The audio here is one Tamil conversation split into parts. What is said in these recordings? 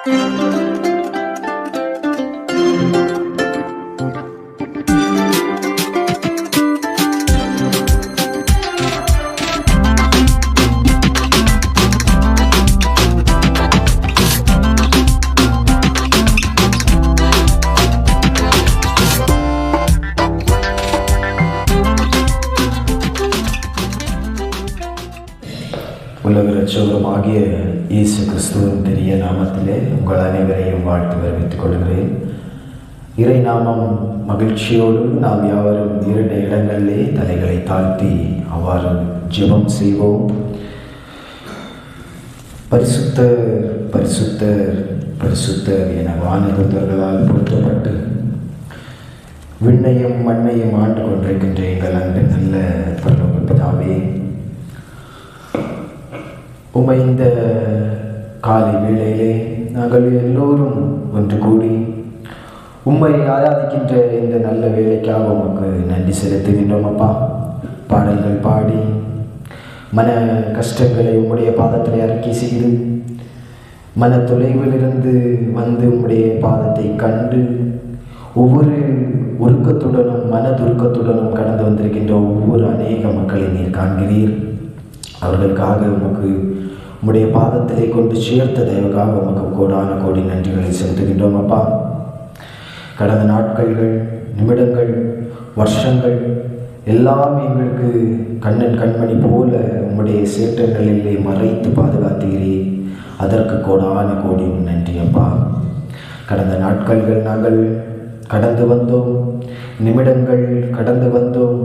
உலக இரட்சகருமாகிய இயேசு கிறிஸ்துவின் பெரிய நாமத்திலே உங்கள் அனைவரையும் வாழ்த்து வரவேற்றுக் கொள்கிறேன். இறை நாமம் மகிழ்ச்சியோடு நாம் யாவரும் 2 இடங்களிலே தலைகளை தாழ்த்தி அவ்வாறு ஜெபம் செய்வோம். பரிசுத்தர் பரிசுத்தர் பரிசுத்தர் என வானதூதர்களால் போற்றப்பட்டு விண்ணையும் மண்ணையும் ஆண்டு கொண்டிருக்கின்ற எங்கள் அன்பு நல்ல பரலோக பிதாவே, உம்மை இந்த காலை வேளையிலே நாங்கள் எல்லோரும் ஒன்று கூடி உம்மை ஆராதிக்கின்ற இந்த நல்ல வேலைக்காக உமக்கு நன்றி செலுத்துகின்றோம் அப்பா. பாடல்கள் பாடி மன கஷ்டங்களை உம்முடைய பாதத்தில் அறிக்கை செய்து மன தொலைவிலிருந்து வந்து உம்முடைய பாதத்தை கண்டு ஒவ்வொரு உருக்கத்துடனும் மனதுருக்கத்துடனும் கடந்து வந்திருக்கின்ற ஒவ்வொரு அநேக மக்களை நீர் காண்கிறீர். அவர்களுக்காக உமக்கு உம்முடைய பாதத்திலே கொண்டு சேர்த்த தயவுக்காக உமக்கு கோடான கோடி நன்றிகளை செலுத்துகின்றோம் அப்பா. கடந்த நாட்கள்கள், நிமிடங்கள், வருஷங்கள் எல்லாம் எங்களுக்கு கண்ணன் கண்மணி போல உம்முடைய சேற்றங்களிலே மறைத்து பாதுகாத்தீரே. அதற்கு கோடான கோடி நன்றி அப்பா. கடந்த நாட்கள்கள் நாங்கள் கடந்து வந்தோம், நிமிடங்கள் கடந்து வந்தோம்.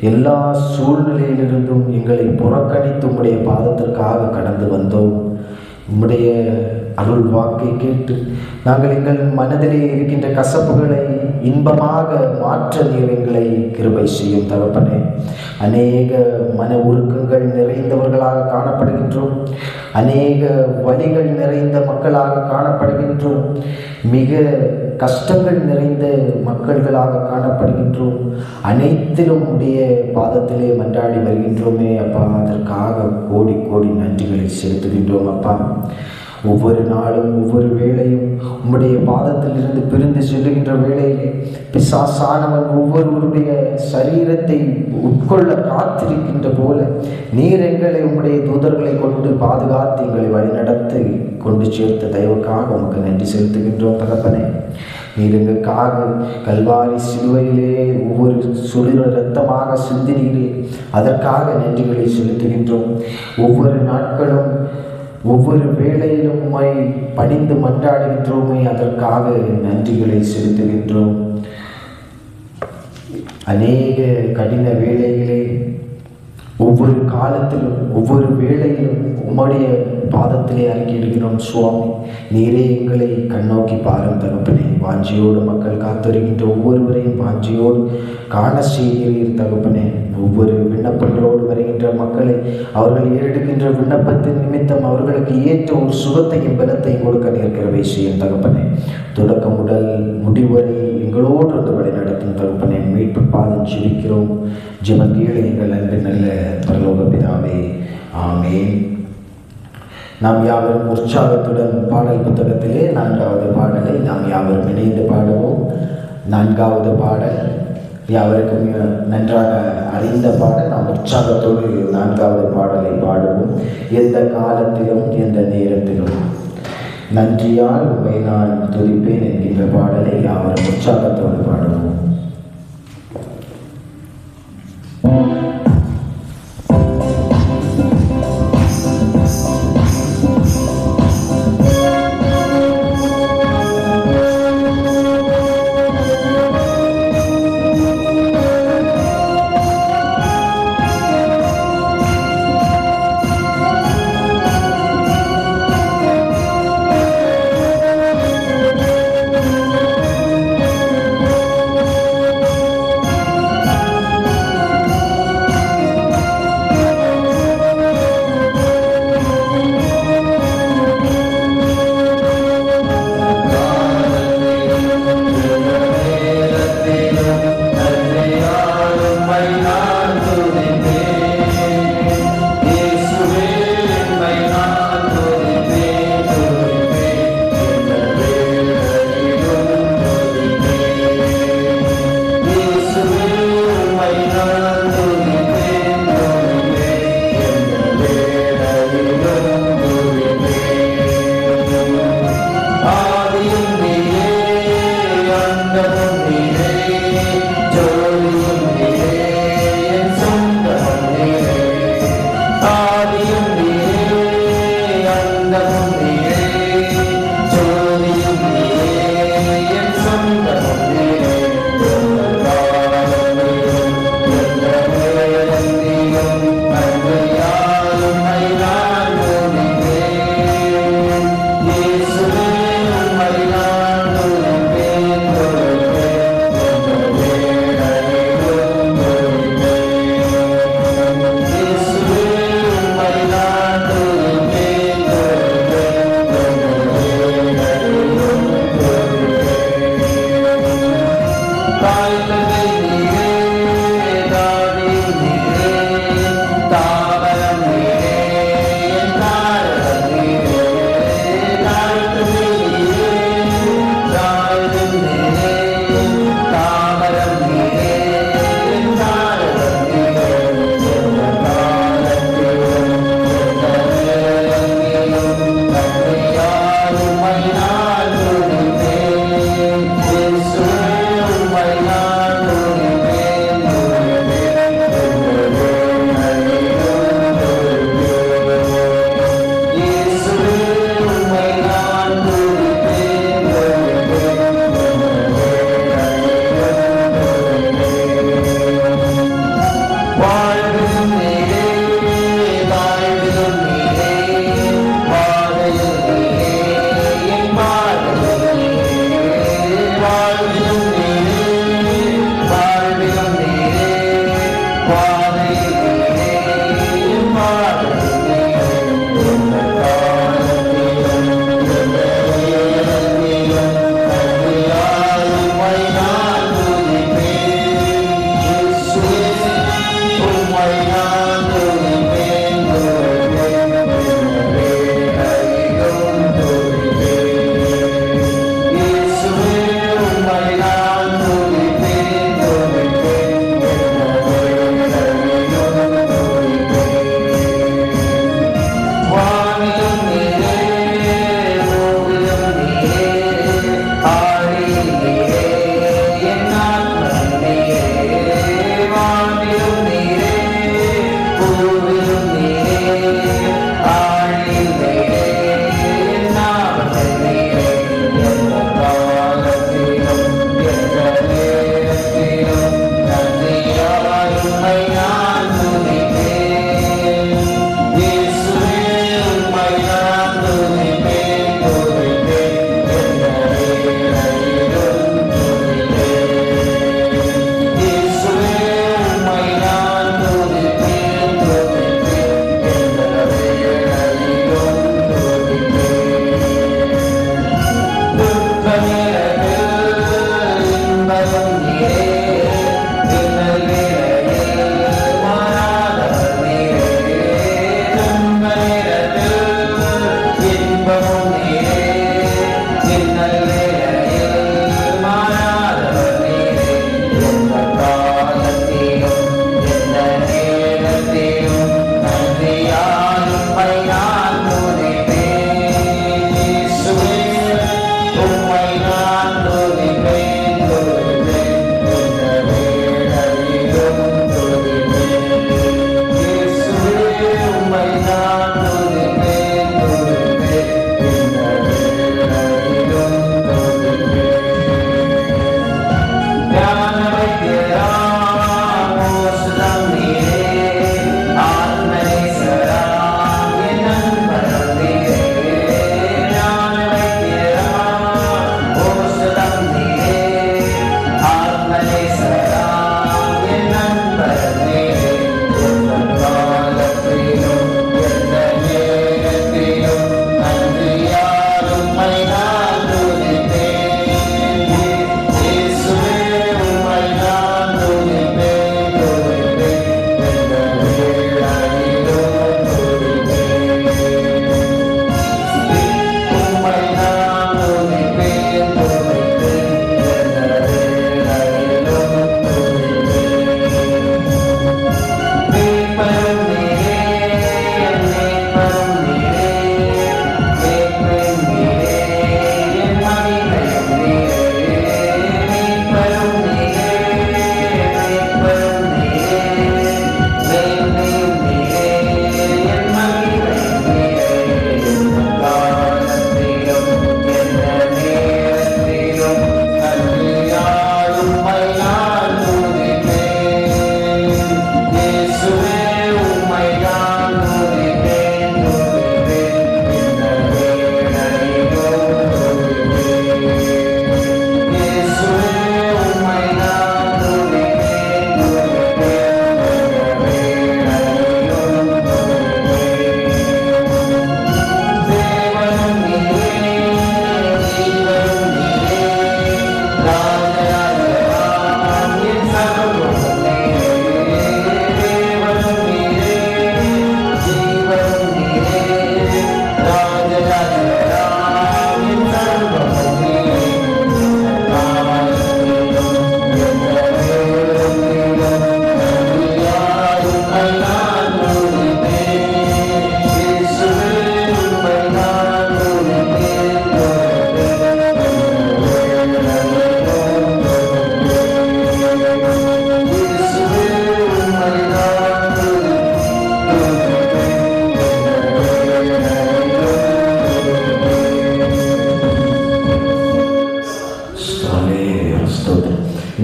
எல்லா சூழ்நிலையிலிருந்தும் எங்களை புறக்கணித்து உம்முடைய பாதத்திற்காக கடந்து வந்தோம். உம்முடைய அருள் வாக்கை கேட்டு நாங்கள் எங்கள் மனதிலே இருக்கின்ற கசப்புகளை இன்பமாக மாற்ற நீர் எங்களை கிருபை செய்யும் தகப்பனே. அநேக மன உருக்கங்கள் நிறைந்தவர்களாக காணப்படுகின்றோம். அநேக வலிகள் நிறைந்த மக்களாக காணப்படுகின்றோம். மிக கஷ்டங்கள் நிறைந்த மக்கள்களாக காணப்படுகின்றோம். அனைத்திலும் உடைய பாதத்திலே மன்றாடி வருகின்றோமே அப்பா. அதற்காக கோடி கோடி நன்றிகளை செலுத்துகின்றோம் அப்பா. ஒவ்வொரு நாளும் ஒவ்வொரு வேளையும் உம்முடைய பாதத்தில் இருந்து பிரிந்து செல்லுகின்ற வேளையிலே பிசாசானவன் ஒவ்வொருவருடைய சரீரத்தை உட்கொள்ள காத்திருக்கின்ற போல நீர் எங்களை உம்முடைய தூதர்களை கொண்டு பாதுகாத்து எங்களை வழிநடத்தி கொண்டு சேர்த்த தயவுக்காக உமக்கு நன்றி செலுத்துகின்றோம் தகப்பனே. நீர் எங்களுக்காக கல்வாரி சிலுவையிலே ஒவ்வொரு சுடுற இரத்தமாக சிந்தினீரே. அதற்காக நன்றிகளை செலுத்துகின்றோம். ஒவ்வொரு நாட்களும் ஒவ்வொரு வேளையிலும் உம்மை பணிந்து மன்றாடுகின்றோமே. அதற்காக நன்றிகளை செலுத்துகின்றோம். அநேக கடின வேளைகளே ஒவ்வொரு காலத்திலும் ஒவ்வொரு வேளையிலும் உம்முடைய பாதத்திலே அறிக்கையிடுகிறோம் சுவாமி. நீரே எங்களை கண்ணோக்கி பாரும் தகப்பனே. வாஞ்சியோடு மக்கள் காத்திருக்கின்ற ஒவ்வொருவரையும் வாஞ்சியோடு காண செய்கிறீர் தகப்பனே. ஒவ்வொரு விண்ணப்பங்களோடு வருகின்ற மக்களை அவர்கள் ஏறெடுக்கின்ற விண்ணப்பத்தின் நிமித்தம் அவர்களுக்கு ஏற்ற ஒரு சுகத்தையும் பலத்தையும் கொடுக்க நேர்கிறவை செய்யும் தகப்பனே. தொடக்கம் முதல் முடிவரை எங்களோடு வந்து வழி நடத்தும் தகப்பனே. மீட்பு பாதம் ஜெபிக்கிறோம். ஜெபம் கேளு எங்கள் அன்பு நல்ல பரலோக பிதாவே. ஆமென். நாம் யாவரும் உற்சாகத்துடன் பாடல் புத்தகத்திலே 4வது பாடலை நாம் யாவரும் இணைந்து பாடுவோம். 4வது பாடல் யாவருக்கும் நன்றாக அறிந்த பாடல். நாம் உற்சாகத்தோடு 4வது பாடலை பாடுவோம். எந்த காலத்திலும் எந்த நேரத்திலும் நன்றியால் உம்மை நான் துதிப்பேன் என்கின்ற பாடலை யாவரும் உற்சாகத்தோடு பாடுவோம்.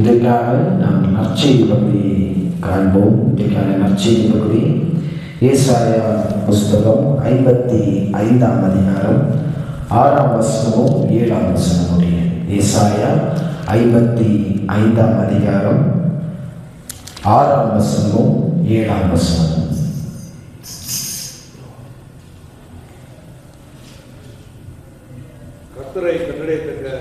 இன்றைக்காக நாம் நற்செய்தி பகுதியை காண்போம். இன்றைக்கான நற்செய்தி பகுதி ஏசாயா புஸ்தகம் 55ஆம் அதிகாரம் 6ஆம் வசனமும் 7ஆம் வசனமுடைய. ஏசாயா 55ஆம் அதிகாரம் 6ஆம் வசனமும் 7ஆம் வசனமும். கர்த்தரை கண்டடையத்தக்க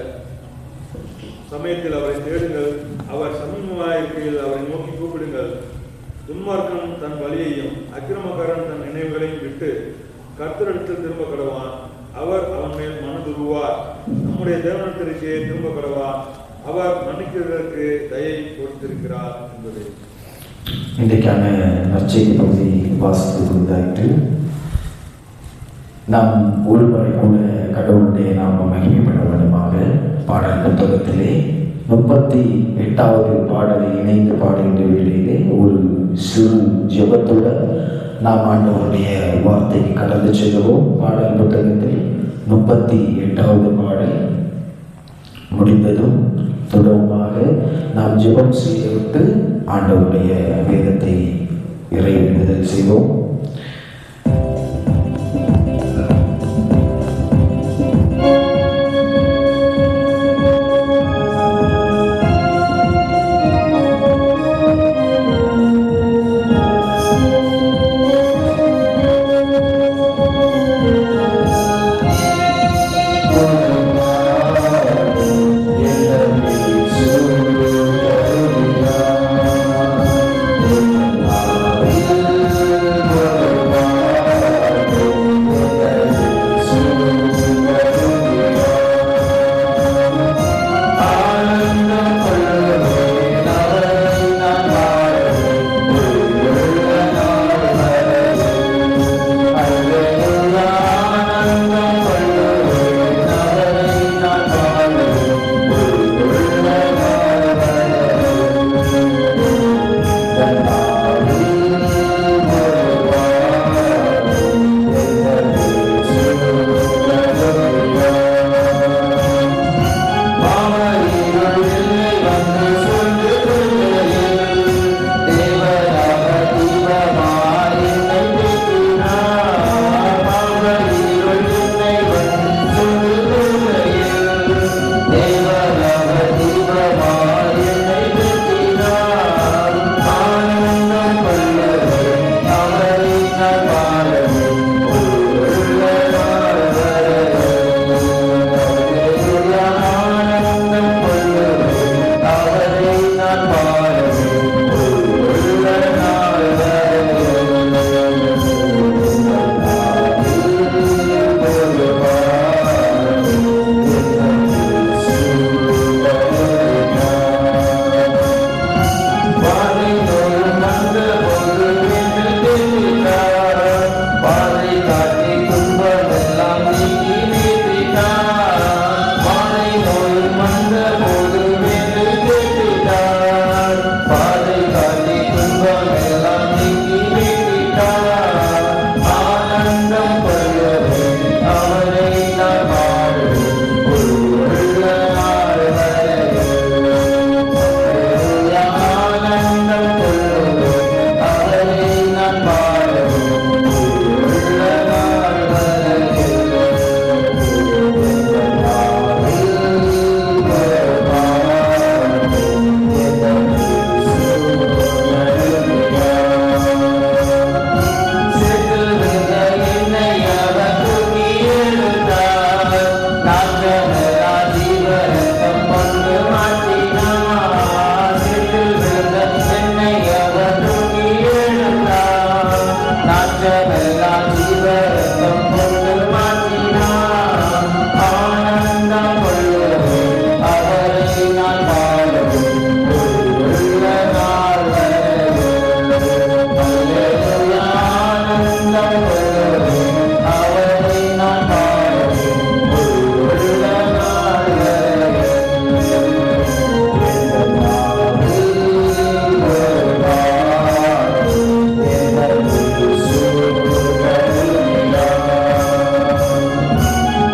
சமயத்தில் அவரை தேடுங்கள், அவர் சமீபமாயிருக்கையில் அவரை நோக்கி கூப்பிடுங்கள். துன்மார்க்கன் தன் வழியையும் அக்கிரமக்காரன் தன் நினைவுகளையும் விட்டு கர்த்தரிடத்தில் திரும்ப கடவான். அவர் அவன் மேல் மனதுருவார். நம்முடைய தேவனத்திற்கே திரும்ப கடவான். அவர் மன்னிக்கிறதற்கு தயை கொடுத்திருக்கிறார் என்பது இன்றைக்கான நற்செய்தி பகுதி வாசித்து நாம் ஒருமுறை கூட கடவுளுடைய நாம மகிமைப்பட வேண்டுமாக பாடல் புத்தகத்திலே 38வது பாடலை இணைந்து பாடுகின்ற வேளையிலே ஒரு சிறு ஜெபத்துடன் நாம் ஆண்டவருடைய வார்த்தைக்கு கடந்து செல்வோம். பாடல் புத்தகத்தில் 38வது பாடல் முடிந்ததும் தொடர்பாக நாம் ஜெபம் செய்துவிட்டு ஆண்டவருடைய வேதத்தை இறைவேண்டுதல் செய்வோம்.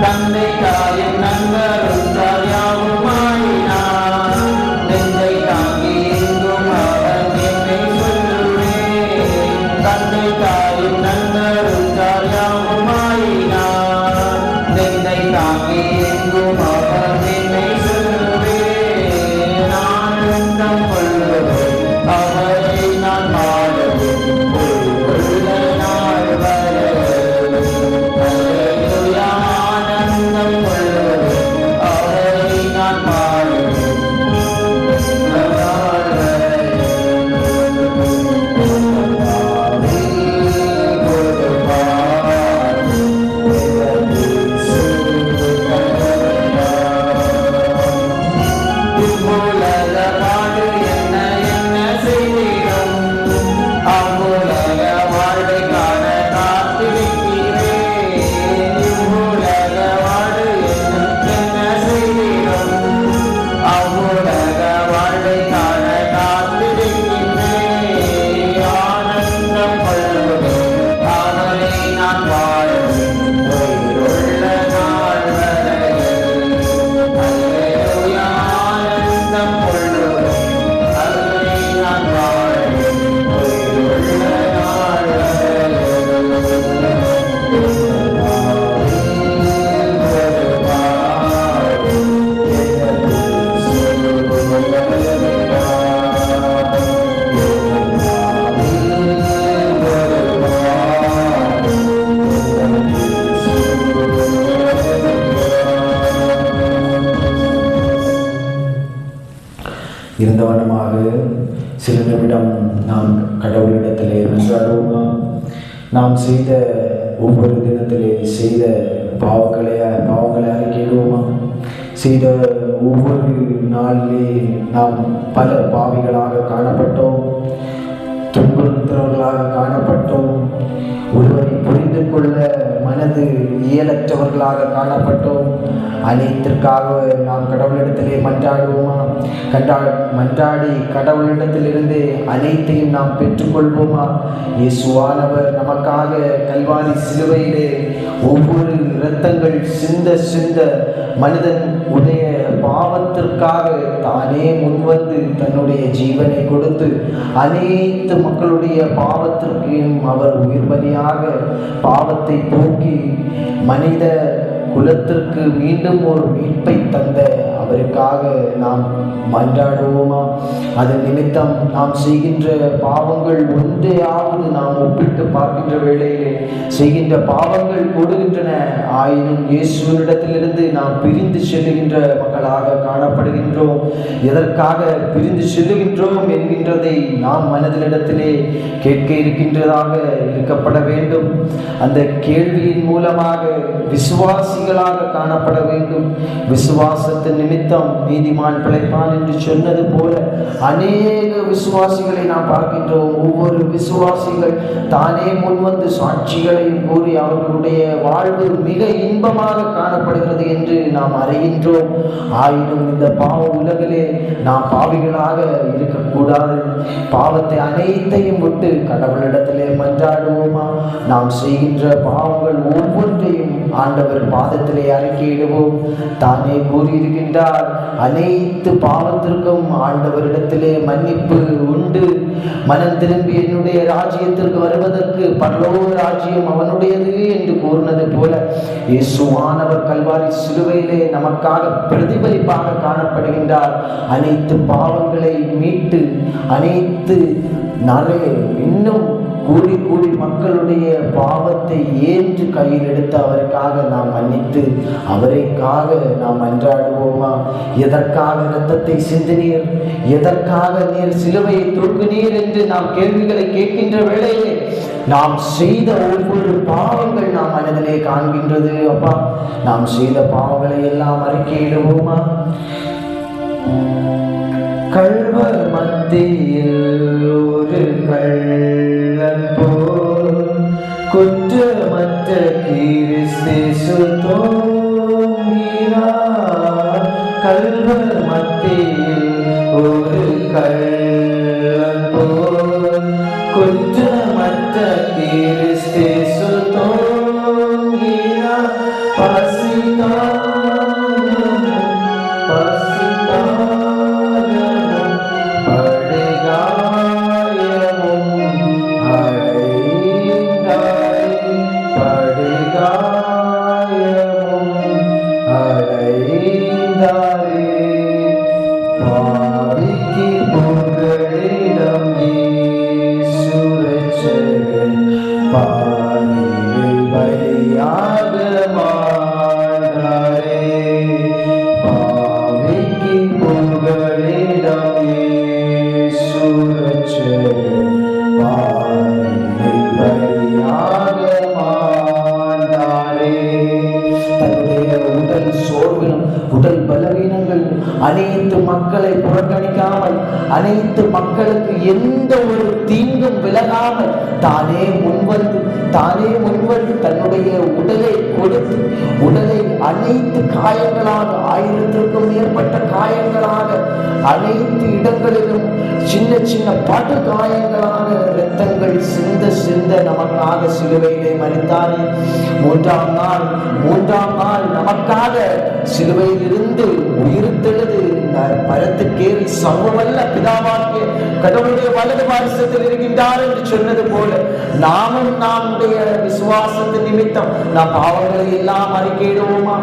தந்தை தாயின் நண்பரும் தாயாவும் மாறினார். நெஞ்சை தான் இருந்தவனமாக சில நிமிடம் நாம் கடவுளிடத்திலே மன்றாடுவோமா? நாம் செய்த ஒவ்வொரு தினத்திலே செய்த பாவங்களை அறிக்கையிடுவோமா? செய்த ஒவ்வொரு நாளிலே நாம் பல பாவிகளாக காணப்பட்டோம், துன்புறுத்தவர்களாக காணப்பட்டோம், ஒருவரை புரிந்து கொள்ள மனது இயலற்றவர்களாக காணப்பட்டோம். அனைத்திற்காக நாம் கடவுளிடத்திலே மன்றாடுவோமா? மன்றாடி கடவுளிடத்திலிருந்து அனைத்தையும் நாம் பெற்றுக்கொள்வோமா? இயேசுவானவர் நமக்காக கல்வாரி சிலுவையிலே ஒவ்வொரு இரத்தங்கள் சிந்த மனிதன் உடைய பாவத்திற்காக தானே முன்வந்து தன்னுடைய ஜீவனை கொடுத்து அனைத்து மக்களுடைய பாவத்திற்கும் அவர் உயிர் பலியாக பாவத்தை போக்கி மனித குலத்திற்கு மீண்டும் ஒரு மீட்பை தந்த அவருக்காக நாம் மன்றாடுவோமா? அதன் நிமித்தம் நாம் செய்கின்ற பாவங்கள் ஒன்றையாவது நாம் ஒப்பிட்டு பார்க்கின்ற வேளையிலே செய்கின்ற பாவங்கள் கொடுகின்றன. ஆயினும் இயேசுவினிடத்திலிருந்து நாம் பிரிந்து செல்லுகின்ற மக்களாக காணப்படுகின்றோம். எதற்காக பிரிந்து செல்லுகின்றோம் என்கின்றதை நாம் மனதிலிடத்திலே கேட்க இருக்கப்பட வேண்டும். அந்த கேள்வியின் மூலமாக விசுவாசிகளாக காணப்பட வேண்டும். விசுவாசத்தின் நிமித்தம் நீதிமான் பிழைப்பான் என்று சொன்னது போல அநேக விசுவாசிகளை நாம் பார்க்கின்றோம். ஒவ்வொரு விசுவாசிகள் தானே முன்வந்து சாட்சிகளையும் கூறி அவர்களுடைய வாழ்வு மிக இன்பமாக காணப்படுகிறது என்று நாம் அறிகின்றோம். ஆயினும் இந்த பாவ உலகிலே நாம் பாவிகளாக இருக்கக்கூடாது. பாவத்தை அனைத்தையும் விட்டு கடவுளிடத்திலே மன்றாடுவோமா? நாம் செய்கின்ற பாவங்கள் ஒவ்வொன்றையும் ஆண்டவர் பாதத்திலே அறிக்கையிடுவோம். தானே கூறியிருக்கின்றார், அனைத்து பாவத்திற்கும் ஆண்டவரிடத்திலே மன்னிப்பு உண்டு. மனம் திரும்பி என்னுடைய ராஜ்யத்திற்கு வருவதற்கு பரலோக ராஜ்யம் அவனுடையது என்று கூறினது போல இயேசுவானவர் கல்வாரி சிலுவையிலே நமக்காக பிரதிபலிப்பாக காணப்படுகின்றார். அனைத்து பாவங்களை மீட்டு அனைத்து இன்னும் கூடி கூடி மக்களுடைய பாவத்தை ஏற்று கையில் எடுத்து அவருக்காக நாம் மன்னித்து அவரைக்காக நாம் மன்றாடுவோமா? எதற்காக இரத்தத்தை சிந்தினீர், எதற்காக நீர் சிலுவையை தூக்கினீர் என்று நாம் கேள்விகளை கேட்கின்ற வேளையிலே நாம் செய்த ஒவ்வொரு பாவங்கள் நாம் மனதிலே காண்கின்றது. அப்பா, நாம் செய்த பாவங்களை எல்லாம் அறிக்கையிடுவோமா? கள்வர் மத்தியில் ஒரு கள்ளன் போல் குற்றமற்ற கிறிஸ்து தோன்றினார். கள்வர் மத்தியில் ஒரு கள்ளன் போல் குற்றமற்ற கிறிஸ்து தோன்றினார். படுகாயமும் உடல் சோர்விலும் உடல் பலவீனங்கள் அனைத்து மக்களை புறக்கணிக்காமல், அனைத்து மக்களுக்கு எந்த ஒரு தீங்கும் விலகாமல் தானே முன்வந்து தன்னுடைய உடலை கொடுத்து, உடலை அனைத்து காயங்களாக, 1000க்கும் மேற்பட்ட காயங்களாக, அனைத்து இடங்களிலும் சின்ன சின்ன பாட்டு காயங்களாக இரத்தங்கள் சிந்த நமக்காக சிலுவையிலே மரித்தாரே. மூன்றாம் நாள் நமக்காக சிலுவையில் இருந்து உயிர்த்தெழுது பரத்துக்கேறி சர்வவல்ல பிதாவாகிய கடவுளுடைய வலது பாரிசத்தில் இருக்கின்றார் என்று சொன்னது போல நாமும் நம்முடைய விசுவாசத்தின் நிமித்தம் நாம் பாவங்களை எல்லாம் அறிக்கையிடுவோமா?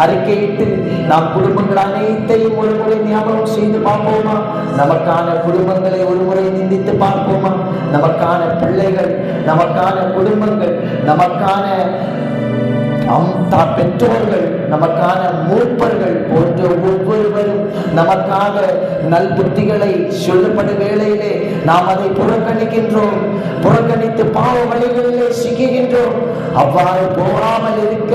அறிக்கையிட்டு நாம் குடும்பங்கள் அனைத்தையும் ஒரு முறை ஞாபகம் செய்து பார்ப்போமா? நமக்கான குடும்பங்களை ஒரு முறை நிந்தித்து பார்ப்போமா? நமக்கான பிள்ளைகள், நமக்கான குடும்பங்கள், நமக்கான பெற்றோர்கள், நமக்கான மூப்பர்கள் போன்ற ஒவ்வொருவரும் நமக்காக நல் புத்திகளை சொல்லப்படும் வேளையிலே நாம் அதை புறக்கணித்து பாவ வழிகளிலே சிக்குகின்றோம். அவ்வாறு போகாமல் இருக்க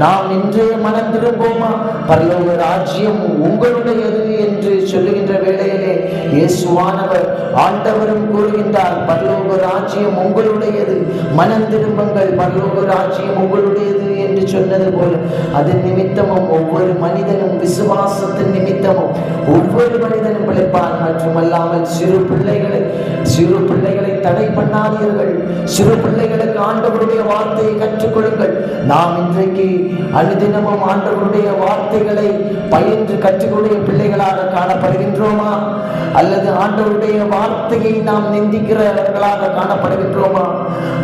நாம் இன்றே மனம் திரும்புவோமா? பரலோக ராஜ்யம் உங்களுடையது என்று சொல்லுகின்ற வேளையிலே இயேசுவானவர் ஆண்டவரும் கூறுகின்றார், பரலோக ராஜ்யம் உங்களுடையது, மனம் திரும்புங்கள், பரலோக ராஜ்யம் உங்களுடையது என்று சொன்னது போல அதன் நிமித்தமும் ஒவ்வொரு மனிதனும் விசுவாசத்தின் நிமித்தமும் ஒவ்வொரு மனிதனும் பிழைப்பான். மட்டுமல்லாமல் சிறு பிள்ளைகளை தடை பண்ணாதீர்கள். சிறு பிள்ளைகளுக்கு ஆண்டவருடைய வார்த்தையை கற்றுக் கொடுங்கள். நாம் இன்றைக்கு அனுதினமும் ஆண்டவருடைய வார்த்தைகளை பயின்று கற்றுக்கூடிய பிள்ளைகளாக காணப்படுகின்றோமா? அல்லது ஆண்டவருடைய வார்த்தையை நாம் நிந்திக்கிறவர்களாக காணப்படுகின்றோமா?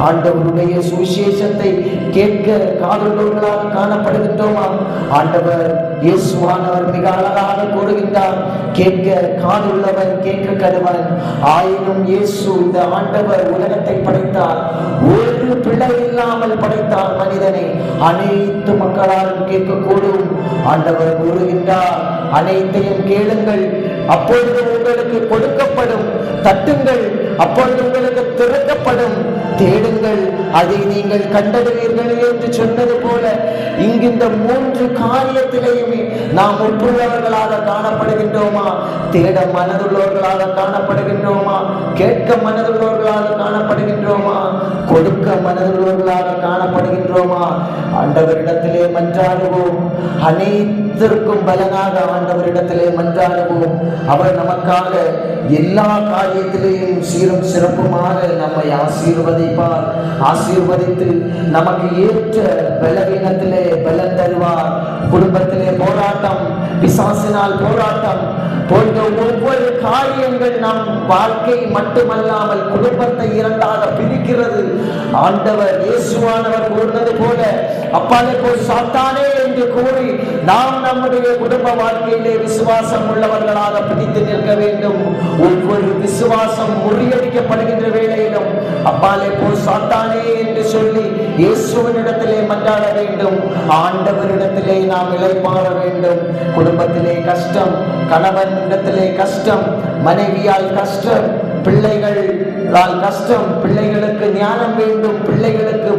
ஆண்டவருடைய சுவிசேஷத்தை கேட்க காதுள்ளவர்களாக காணப்படுகின்றோமா? ஆண்டவர் இயேசுவானவர் மிக அழகாக கூறுகின்றார், கேட்க காதுள்ளவன் கேட்க கடவன். ஆயினும் இயேசு இந்த ஆண்டவர் உலகத்தை படைத்தார், ஒரு பிழை இல்லாமல் படைத்தார் மனிதனை. அனைத்து மக்களாலும் கேட்கக்கூடும். ஆண்டவர் கூறுகின்றார், அனைத்தையும் கேளுங்கள், அப்பொழுது உங்களுக்கு கொடுக்கப்படும். தட்டுங்கள், அப்பொழுது உங்களுக்கு திறக்கப்படும். தேடுங்கள், அதை நீங்கள் கண்டறிவீர்கள் என்று சொன்னது போல இங்கு இந்த 3 காரியத்திலேயுமே நாம் ஒப்புள்ளவர்களாக காணப்படுகின்றோமா? தேட மனதுள்ளவர்களாக காணப்படுகின்றோமா? கேட்க மனதுள்ளவர்களாக காணப்படுகின்றோமா? கொடுக்க மனதுள்ளவர்களாக காணப்படுகின்றோமா? ஆண்டவரிடத்திலே மன்றாடுவோம். அனைத்திற்கும் பலனாக ஆண்டவரிடத்திலே மன்றாடுவோம். அவர் நமக்காக எல்லா காரியத்திலேயும் சீரும் சிறப்புமாக நம்மை ஆசீர்வதித்து நமக்கு ஏற்ற பலவீனத்திலே பலன் தருவார். குடும்பத்திலே போராட்டம், பிசாசினால் போராட்டம் போன்ற ஒவ்வொரு காரியங்கள் நம் வாழ்க்கை மட்டுமல்லாமல் குடும்பத்தை இரண்டாக பிரிக்கிறது. ஆண்டவர் இயேசுவானவர் கூறினது போல, அப்பாலே போய் சாத்தானே என்று கூறி நாம் நம்முடைய குடும்ப வாழ்க்கையிலே விசுவாசம் உள்ளவர்களாக பிடித்து நிற்க வேண்டும். ஒவ்வொரு விசுவாசம் முறியடிக்கப்படுகின்ற வேளையிலும் அப்பாலே போய் சாத்தானே என்று சொல்லி இயேசுவினிடத்திலே மன்றாட வேண்டும். ஆண்டவரிடத்திலே நாம் இளைப்பாற வேண்டும். குடும்பத்திலே கஷ்டம், கணவன் இடத்திலே கஷ்டம், மனைவியால் கஷ்டம், பிள்ளைகளால் கஷ்டம், பிள்ளைகளுக்கு ஞானம் வேண்டும், பிள்ளைகளுக்கு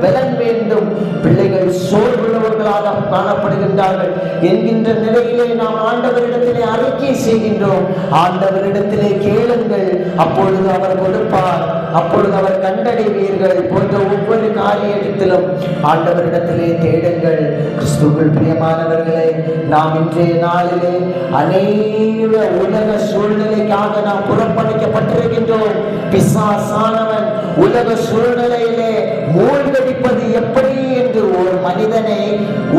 பலன் வேண்டும், பிள்ளைகள் சோர்வுள்ளவர்களாக காணப்படுகின்றார்கள் என்கின்ற நிலையிலே நாம் ஆண்டவரிடத்திலே அறிக்கை செய்கின்றோம். ஆண்டவரிடத்திலே கேளுங்கள், அப்பொழுது அவர் கொடுப்பார், அப்பொழுது அவர் கண்டடைவீர்கள் போன்ற ஒவ்வொரு காரியத்திலும் ஆண்டவரிடத்திலே தேடுங்கள். கிறிஸ்துவுக்குள் பிரியமானவர்களே, நாம் இன்றைய நாளிலே அநேக உலக சூழ்நிலைக்காக நாம் புறப்பணிக்கப்பட்டிருக்கின்றோம். பிசாசானவன் உலக சூழ்நிலையிலே மூழ்கடிப்பது எப்படி என்று ஒரு மனிதனை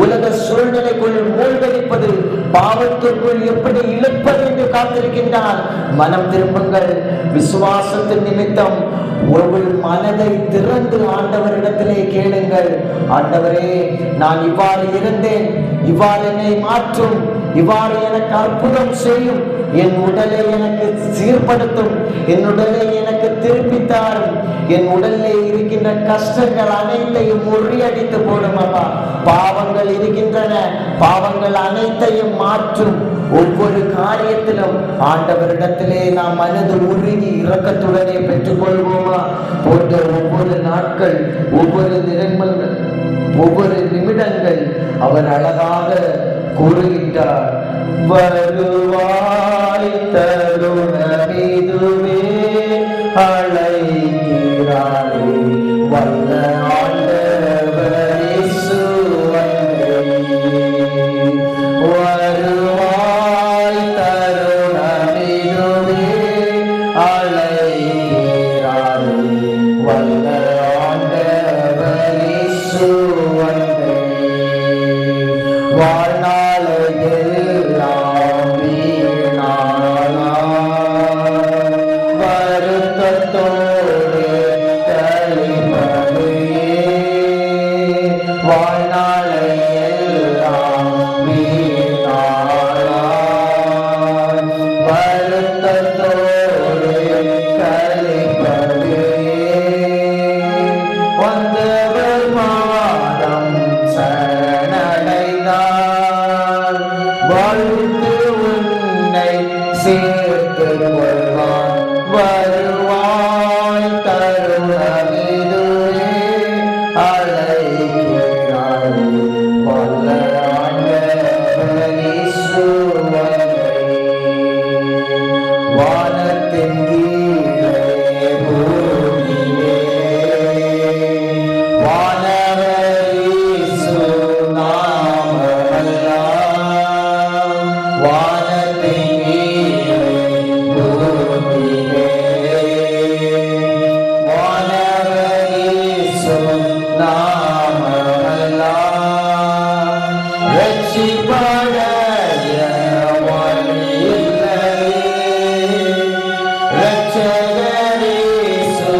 உலக சூழ்நிலைக்குள் மூழ்கடிப்பது, பாவத்திற்குள் எப்படி இழுப்பது என்று காத்திருக்கின்றான். மனம் திரும்புங்கள். விசுவாசத்தின் நிமித்தம் ஒரு மனதை திறந்து ஆண்டவரிடத்திலே கேளுங்கள். ஆண்டவரே, நான் இவ்வாறு இருந்தேன், இவ்வாறு என்னை மாற்றும், இவ்வாறு எனக்கு அற்புதம் செய்யும், என் உடலை எனக்கு சீர்படுத்தும், என் உடலை எனக்கு திருப்பித்தாரும், என் உடலிலே இருக்கின்ற கஷ்டங்கள் அனைத்தையும் முறியடித்து போடும். அப்பா, பாவங்கள் இருக்கின்றன, பாவங்கள் அனைத்தையும் மாற்றும். ஒவ்வொரு காரியத்திலும் ஆண்டவரிடத்திலே நாம் மனது உருகி இரக்கத்துடனே பெற்றுக்கொள்வோமா போன்ற ஒவ்வொரு நாட்கள், ஒவ்வொரு நிமிடங்கள் அவர் அழகாக கூறுகின்றார், வருவாய் தருணமிதுவே அழைக்கிறாரே வல்ல ஆண்டவர் இயேசு வருவாய் தருணமிதுவே அழைக்கிறாரே வல்ல ஆண்டவர் இயேசு வாழ்நாளையெல்லாம் வீணானா வருத்தத்தோடு கழிப்பதே வாழ்நாளையெல்லாம் வீணானா வருத்தத்தோடு கழிப்பதே வந்தவர் மாதம் சரணடைந்தார் வாழ்த்து உன்னை சேர்த்து கொள்வான் வருவாய் தருணமிதுவே அழைக்கிறார் வல்ல ஆண்டவர் இயேசு வானத்தின் கீழே பூமியிலே வானவர் இயேசு நாமமெல்லாம் வானத்தின் கீழே பூமியிலே வானவர் இயேசு நாமமெல்லாம் ரட்சிப்படைய வழி இல்லையே ரட்சகர் இயேசு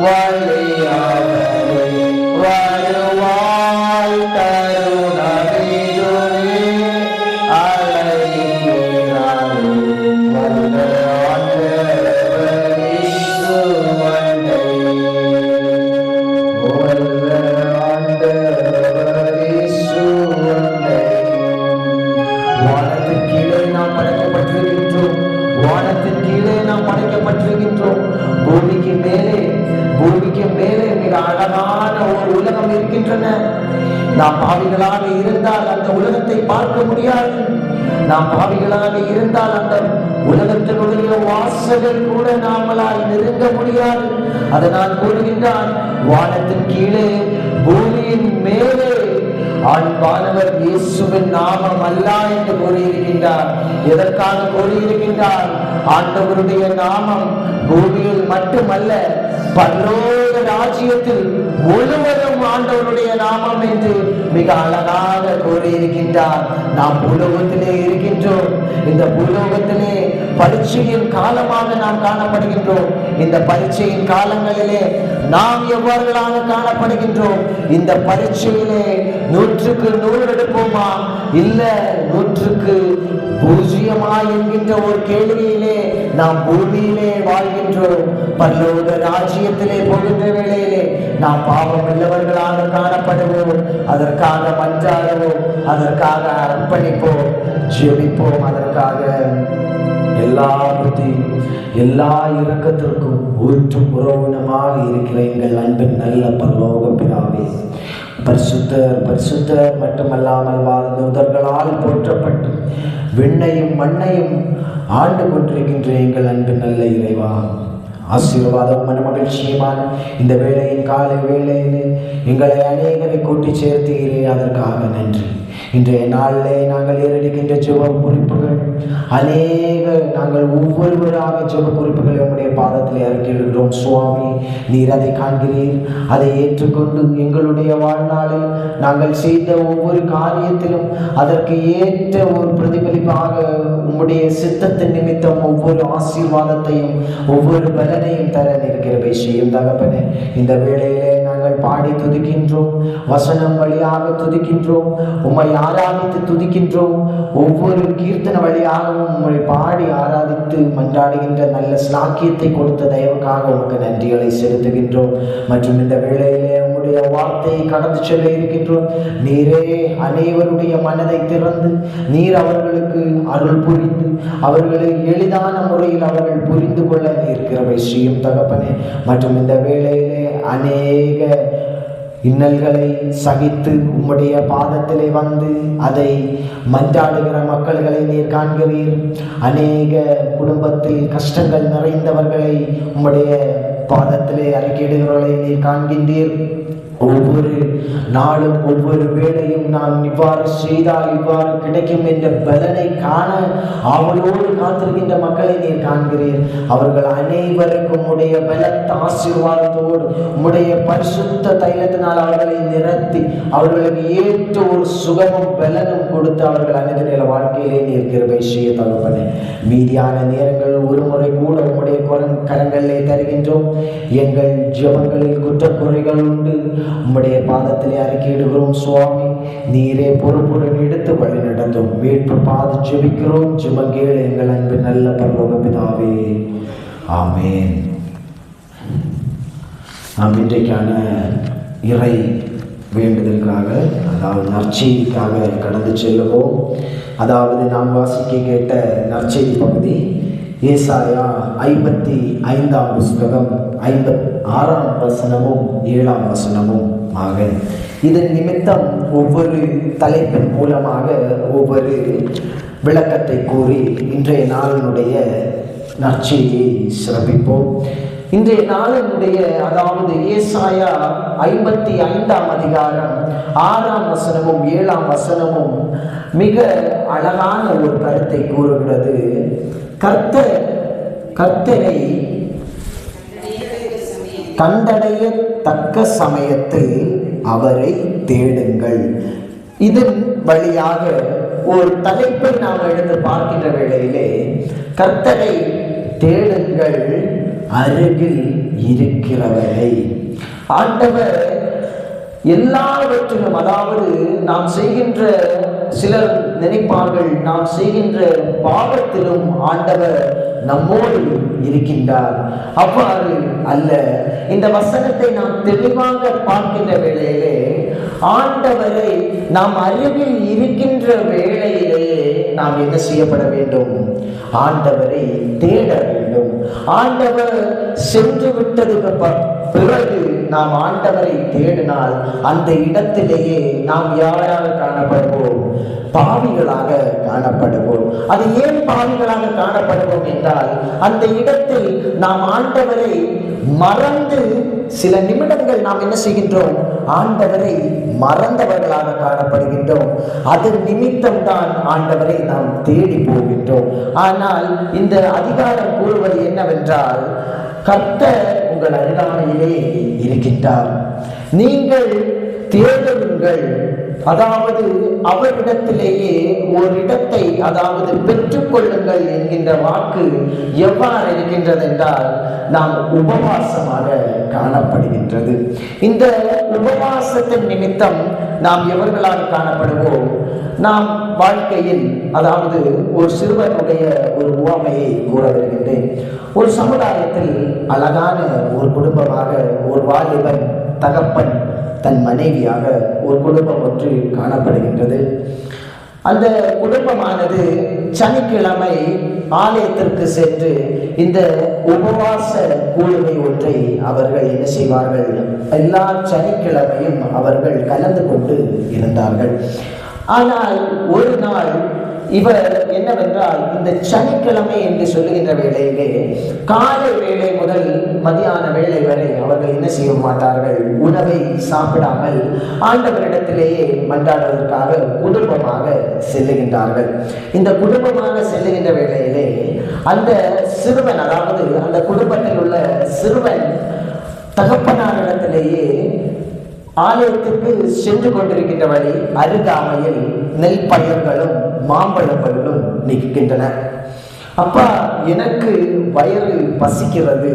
வழியாகவே வருவாய் தருணமிதுவே அழைக்கிறாரே வல்ல ஆண்டவர் இயேசு வல்ல ஆண்டவர் இயேசு வானத்தின் கீழே நாம் படைக்கப்பட்டிருக்கின்றோம் வானத்தின் கீழே நாம் படைக்கப்பட்டிருக்கின்றோம் பூமிக்கு மேலே மிக அழகான ஒரு உலகம் இருக்கின்றன நாம் பாவிகளாக இருந்தால் அந்த உலகத்தை பார்க்க முடியாது நாம் பாவிகளாக இருந்தால் அந்த உலகத்தினுடைய வாசல்கள் கூட நாமளால் நெருங்க முடியாது அதனால் கூறுகின்றான் வானத்தின் கீழே பூமியின் மேலே ஆண்பானவர் இயேசுவின் நாமம் அல்ல என்று கூறியிருக்கின்றார் எதற்காக கூறியிருக்கின்றார் ஆண்டவருடைய நாமம் பூமியில் மட்டுமல்ல பரலோக ராஜ்யத்தில் முழுவதும் ஆண்டவருடைய நாமம் என்று மிக அழகாக கூறியிருக்கின்றார் நாம் பூலோகத்திலே இருக்கின்றோம் இந்த பூலோகத்திலே பரீட்சையின் காலமாக நாம் காணப்படுகின்றோம் இந்த பரீட்சையின் காலங்களிலே நாம் எவ்வாறுகளாக காணப்படுகின்றோம் இந்த பரீட்சையிலே 100க்கு 100 எடுப்போமா இல்ல 100க்கு 0 என்கின்ற ஒரு கேள்வியிலே நாம் பூமியிலே வாழ்கின்றோம் பரலோக ராஜ்யத்திலே போகின்ற வேளையிலே நாம் பாவம் உள்ளவர்களாக காணப்படுவோம் அதற்காக மன்றாடுவோம் அதற்காக அர்ப்பணிப்போம் ஜெபிப்போம் அதற்காக எல்லா புத்தியும் எல்லா இரக்கத்திற்கும் ஊற்றும் உறவினமாக இருக்கிற எங்கள் அன்பின் நல்ல பரலோக பிதாவே பரிசுத்தர் மட்டுமல்லாமல் வாழ்ந்தவர்களால் போற்றப்பட்டு விண்ணையும் மண்ணையும் ஆண்டு கொண்டிருக்கின்ற எங்கள் அன்பின் நல்ல இறைவா ஆசீர்வாதம் மன மகிழ்ச்சியுமான இந்த வேளையின் காலை வேளையிலே எங்களை அநேகரை கூட்டி சேர்த்தீரே அதற்காக நன்றி இன்றைய நாளிலே நாங்கள் ஏறெடுக்கின்ற ஜெப குறிப்புகள் அநேக நாங்கள் ஒவ்வொருவராக ஜெப குறிப்புகளை உங்களுடைய பாதத்திலே அறிக்கையிடுகிறோம் சுவாமி நீர் அதை காண்கிறீர் அதை ஏற்றுக்கொண்டு எங்களுடைய வாழ்நாளில் நாங்கள் செய்த ஒவ்வொரு காரியத்திலும் அதற்கு ஏற்ற ஒரு பிரதிபலிப்பாக உம்முடைய சித்தத்தின் நிமித்தம் ஒவ்வொரு ஆசீர்வாதத்தையும் ஒவ்வொரு பலனையும் தர நிற்கிறவை செய்யும் தகப்பனே இந்த வேளையிலே நாங்கள் பாடி துதிக்கின்றோம் வசனம் வழியாக துதிக்கின்றோம் உம்மை ஆராதித்து துதிக்கின்றோம் ஒவ்வொரு கீர்த்தன வழியாகவும் உம்மை பாடி ஆராதித்து மன்றாடுகின்ற நல்ல ஸ்லாக்கியத்தை கொடுத்த தயவுக்காக உமக்கு நன்றிகளை செலுத்துகின்றோம் மற்றும் இந்த வேளையிலே உம்முடைய வார்த்தையை கடந்து செல்ல இருக்கின்றோம் நீரே அனைவருடைய மனதை திறந்து நீர் அவர்களுக்கு அருள் புரிந்து அவர்களை எளிதான முறையில் அவர்கள் புரிந்து கொள்ள இருக்கிறவை செய்யும் தகப்பனே மற்றும் இந்த வேளையிலே அநேக இன்னல்களை சகித்து உம்முடைய பாதத்திலே வந்து அதை மன்றாடுகிற மக்களை நீர் காண்கிறீர். அநேக குடும்பத்தில் கஷ்டங்கள் நிறைந்தவர்களை உம்முடைய பாதத்திலே அறிக்கையிடுகிறவர்களை நீர் காண்கின்றீர். ஒவ்வொரு நாளும் ஒவ்வொரு வேளையும் நாம் இவ்வாறு செய்தால் இவ்வாறு கிடைக்கும் என்ற பலனை காண அவளோடு காத்திருக்கின்ற மக்களை நீர் காண்கிறீர். அவர்கள் அனைவருக்கும் உடைய பலத்த ஆசீர்வாதத்தோடு உம்முடைய பரிசுத்த தைலத்தினால் அவர்களை நிரப்பி அவர்களுக்கு ஏற்ற ஒரு சுகமும் பலனும் கொடுத்து அவர்கள் அனைத்து வாழ்க்கையிலே நீர் கிருபை செய்ய தகப்பனே. மீதியான நேரங்கள் ஒரு முறை கூட உம்முடைய கரங்களிலே தருகின்றோம். எங்கள் ஜெபங்களில் குற்றக்குறைகள் உண்டு, உம்முடைய பாதத்திலே அறிக்கையிடுகிறோம் சுவாமி. நீரே பொறுப்புடன் எடுத்து வழி நடந்தும் மீட்பு பாத ஜெபிக்கிறோம். ஜெபங்கேள் எங்கள் அன்பு நல்ல பரலோக பிதாவே, ஆமென். நாம் இன்றைக்கான இறை வேண்டுதலுக்காக, அதாவது நற்செய்திக்காக கடந்து செல்லுவோம். அதாவது நாம் வாசிக்க கேட்ட நற்செய்தி பகுதி ஏசாயா 55ஆம் புஸ்தகம் 56ஆம் வசனமும் 7ஆம் வசனமும் ஆக. இதன் நிமித்தம் ஒவ்வொரு தலைப்பின் மூலமாக ஒவ்வொரு விளக்கத்தை கூறி இன்றைய நாளினுடைய நற்செய்தியை சிறப்பிப்போம். இன்றைய நாளினுடைய, அதாவது ஏசாயா 55ஆம் அதிகாரம் 6ஆம் வசனமும் 7ஆம் வசனமும் மிக அழகான ஒரு கருத்தை கூறுகிறது. கர்த்தரை கண்டடைய தக்க சமயத்தில் அவரை தேடுங்கள். இதன் வழியாக ஒரு தலைப்பை நாம் எடுத்து பார்க்கின்ற வேளையிலே, கர்த்தரை தேடுங்கள் அருகில் இருக்கிறவரை. ஆண்டவர் எல்லாவற்றிலும், அதாவது நாம் செய்கின்ற, சிலர் நினைப்பார்கள் நாம் செய்கின்ற பாவத்திலும் ஆண்டவர் நம்மோடு இருக்கின்றார். அவ்வாறு அல்ல. இந்த வசனத்தை நாம் தெளிவாக பார்க்கின்ற வேளையிலே, ஆண்டவரை நாம் அருகில் இருக்கின்ற வேளையிலேயே நாம் என்ன செய்யப்பட வேண்டும்? ஆண்டவரை தேட வேண்டும். ஆண்டவர் சென்று விட்டதுக்கு பிறகு நாம் ஆண்டவரை தேடினால் அந்த இடத்திலேயே நாம் யாராக காணப்படுவோம்? பாவிகளாக காணப்படுவோம். அது ஏன் பாவிகளாக காணப்படுவோம் என்றால், அந்த இடத்தில் நாம் ஆண்டவரை மறந்து சில நிமிடங்கள் நாம் என்ன செய்கின்றோம்? ஆண்டவரை மறந்தவர்களாக காணப்படுகின்றோம். அது நிமித்தம் தான் ஆண்டவரை நாம் தேடி போகின்றோம். ஆனால் இந்த அதிகாரம் கூறுவது என்னவென்றால், கர்த்தர் உங்கள் அருகாமையிலே இருக்கின்றார், நீங்கள் தேடுங்கள். அதாவது அவரிடத்திலேயே ஒரு இடத்தை, அதாவது பெற்றுக்கொள்ளுங்கள் என்கின்ற வாக்கு எவ்வாறு இருக்கின்றது என்றால், நாம் உபவாசமாக காணப்படுகின்றது. இந்த உபவாசத்தின் நிமித்தம் நாம் எவர்களாக காணப்படுவோம்? நாம் வாழ்க்கையில், அதாவது ஒரு சிறுவனுடைய ஒரு உவமையை கூற வருகின்றேன். ஒரு சமுதாயத்தில் அழகான ஒரு குடும்பமாக ஒரு வாலிபன், தகப்பன், தன் மனைவியாக ஒரு குடும்பம் ஒன்று காணப்படுகின்றது. அந்த குடும்பமானது சனிக்கிழமை ஆலயத்திற்கு சென்று இந்த உபவாச கூடுகை ஒன்றை அவர்கள் என்ன செய்வார்கள்? எல்லா சனிக்கிழமையும் அவர்கள் கலந்து கொண்டு இருந்தார்கள். ஆனால் ஒரு நாள் இவர் என்னவென்றால், இந்த சனிக்கிழமை என்று சொல்லுகின்ற வேளையிலே காலை வேளை முதல் மதியான வேளை வரை அவர்கள் என்ன செய்ய மாட்டார்கள்? உணவை சாப்பிடாமல் ஆண்டவரிடத்திலேயே மன்றாடுவதற்காக குடும்பமாக செல்லுகின்றார்கள். இந்த குடும்பமாக செல்லுகின்ற வேளையிலே அந்த சிறுவன், அதாவது அந்த குடும்பத்தில் உள்ள சிறுவன் தகப்பனாரிடத்திலேயே ஆலயத்துக்கு சென்று கொண்டிருக்கின்ற வழி அருகாமையில் நெல் பயிர்களும் மாம்பழங்களும் நிற்கின்றன. அப்பா, எனக்கு வயிறு பசிக்கிறது,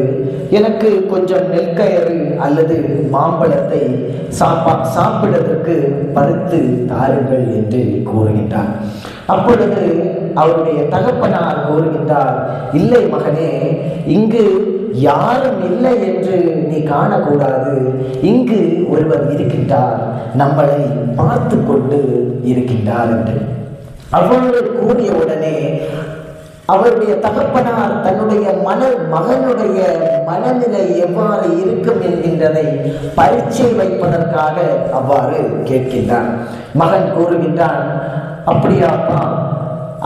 எனக்கு கொஞ்சம் நெற்கயிறு அல்லது மாம்பழத்தை சாப்பிடுவதற்கு பறித்து தாருங்கள் என்று கூறுகின்றார். அப்பொழுது அவருடைய தகப்பனார் கூறுகின்றார், இல்லை மகனே, இங்கு யாரும் இல்லை என்று நீ காணக்கூடாது, இங்கு ஒருவர் இருக்கின்றார், நம்மளை பார்த்து கொண்டு இருக்கின்றார் என்று. அவ்வாறு கூறிய உடனே அவருடைய தகப்பனார் தன்னுடைய மகனுடைய மனநிலை எவ்வாறு இருக்கும் என்கின்றதை பரீட்சை வைப்பதற்காக அவ்வாறு கேட்கின்றான். மகன் கூறுகின்றான், அப்படியாப்பா,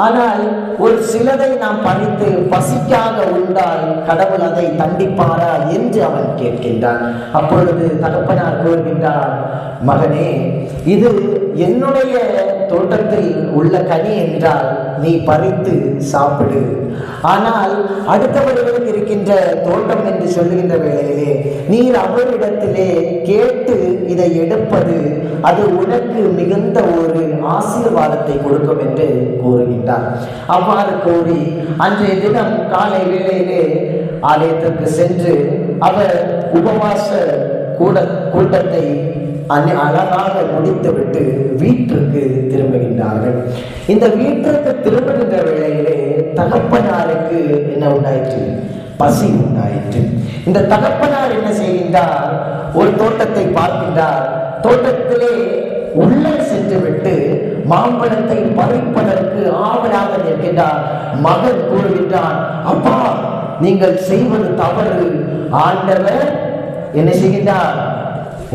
ஆனால் ஒரு சிலதை நாம் பறித்து பசிக்காக உண்டால் கடவுள் அதை தண்டிப்பாரா என்று அவன் கேட்கின்றான். அப்பொழுது தகப்பனார் கூறுகின்றார், மகனே, இது என்னுடைய தோட்டத்தில் உள்ள கனி என்றால் நீ பறித்து சாப்பிடு. ஆனால் அடுத்தவர்களுக்கு இருக்கின்ற தோட்டம் என்று சொல்லுகின்ற வேளையிலே நீர் அவரிடத்திலே கேட்டு இதை எடுப்பது அது உனக்கு மிகுந்த ஒரு ஆசீர்வாதத்தை கொடுக்கும் என்று கூறுகின்றார். அவ்வாறு கூறி அன்றைய தினம் காலை வேளையிலே ஆலயத்திற்கு சென்று அவர் உபவாச கூட்டத்தை அழகாக முடித்துவிட்டு வீட்டிற்கு திரும்புகின்றார்கள். இந்த வீட்டிற்கு திரும்புகின்ற வேளையிலே தகப்பனாருக்கு என்ன உண்டாயிற்று? பசி உண்டாயிற்று. இந்த தகப்பனார் என்ன செய்கின்றார்? ஒரு தோட்டத்தை பார்க்கின்றார். தோட்டத்திலே உள்ளே சென்று விட்டு மாம்பழத்தை பறிப்பதற்கு ஆவலாக நிற்கின்றார். மகன் கூறுகின்றான், அப்பா, நீங்கள் செய்வது தவறு. ஆண்டவர் என்ன செய்கின்றார்?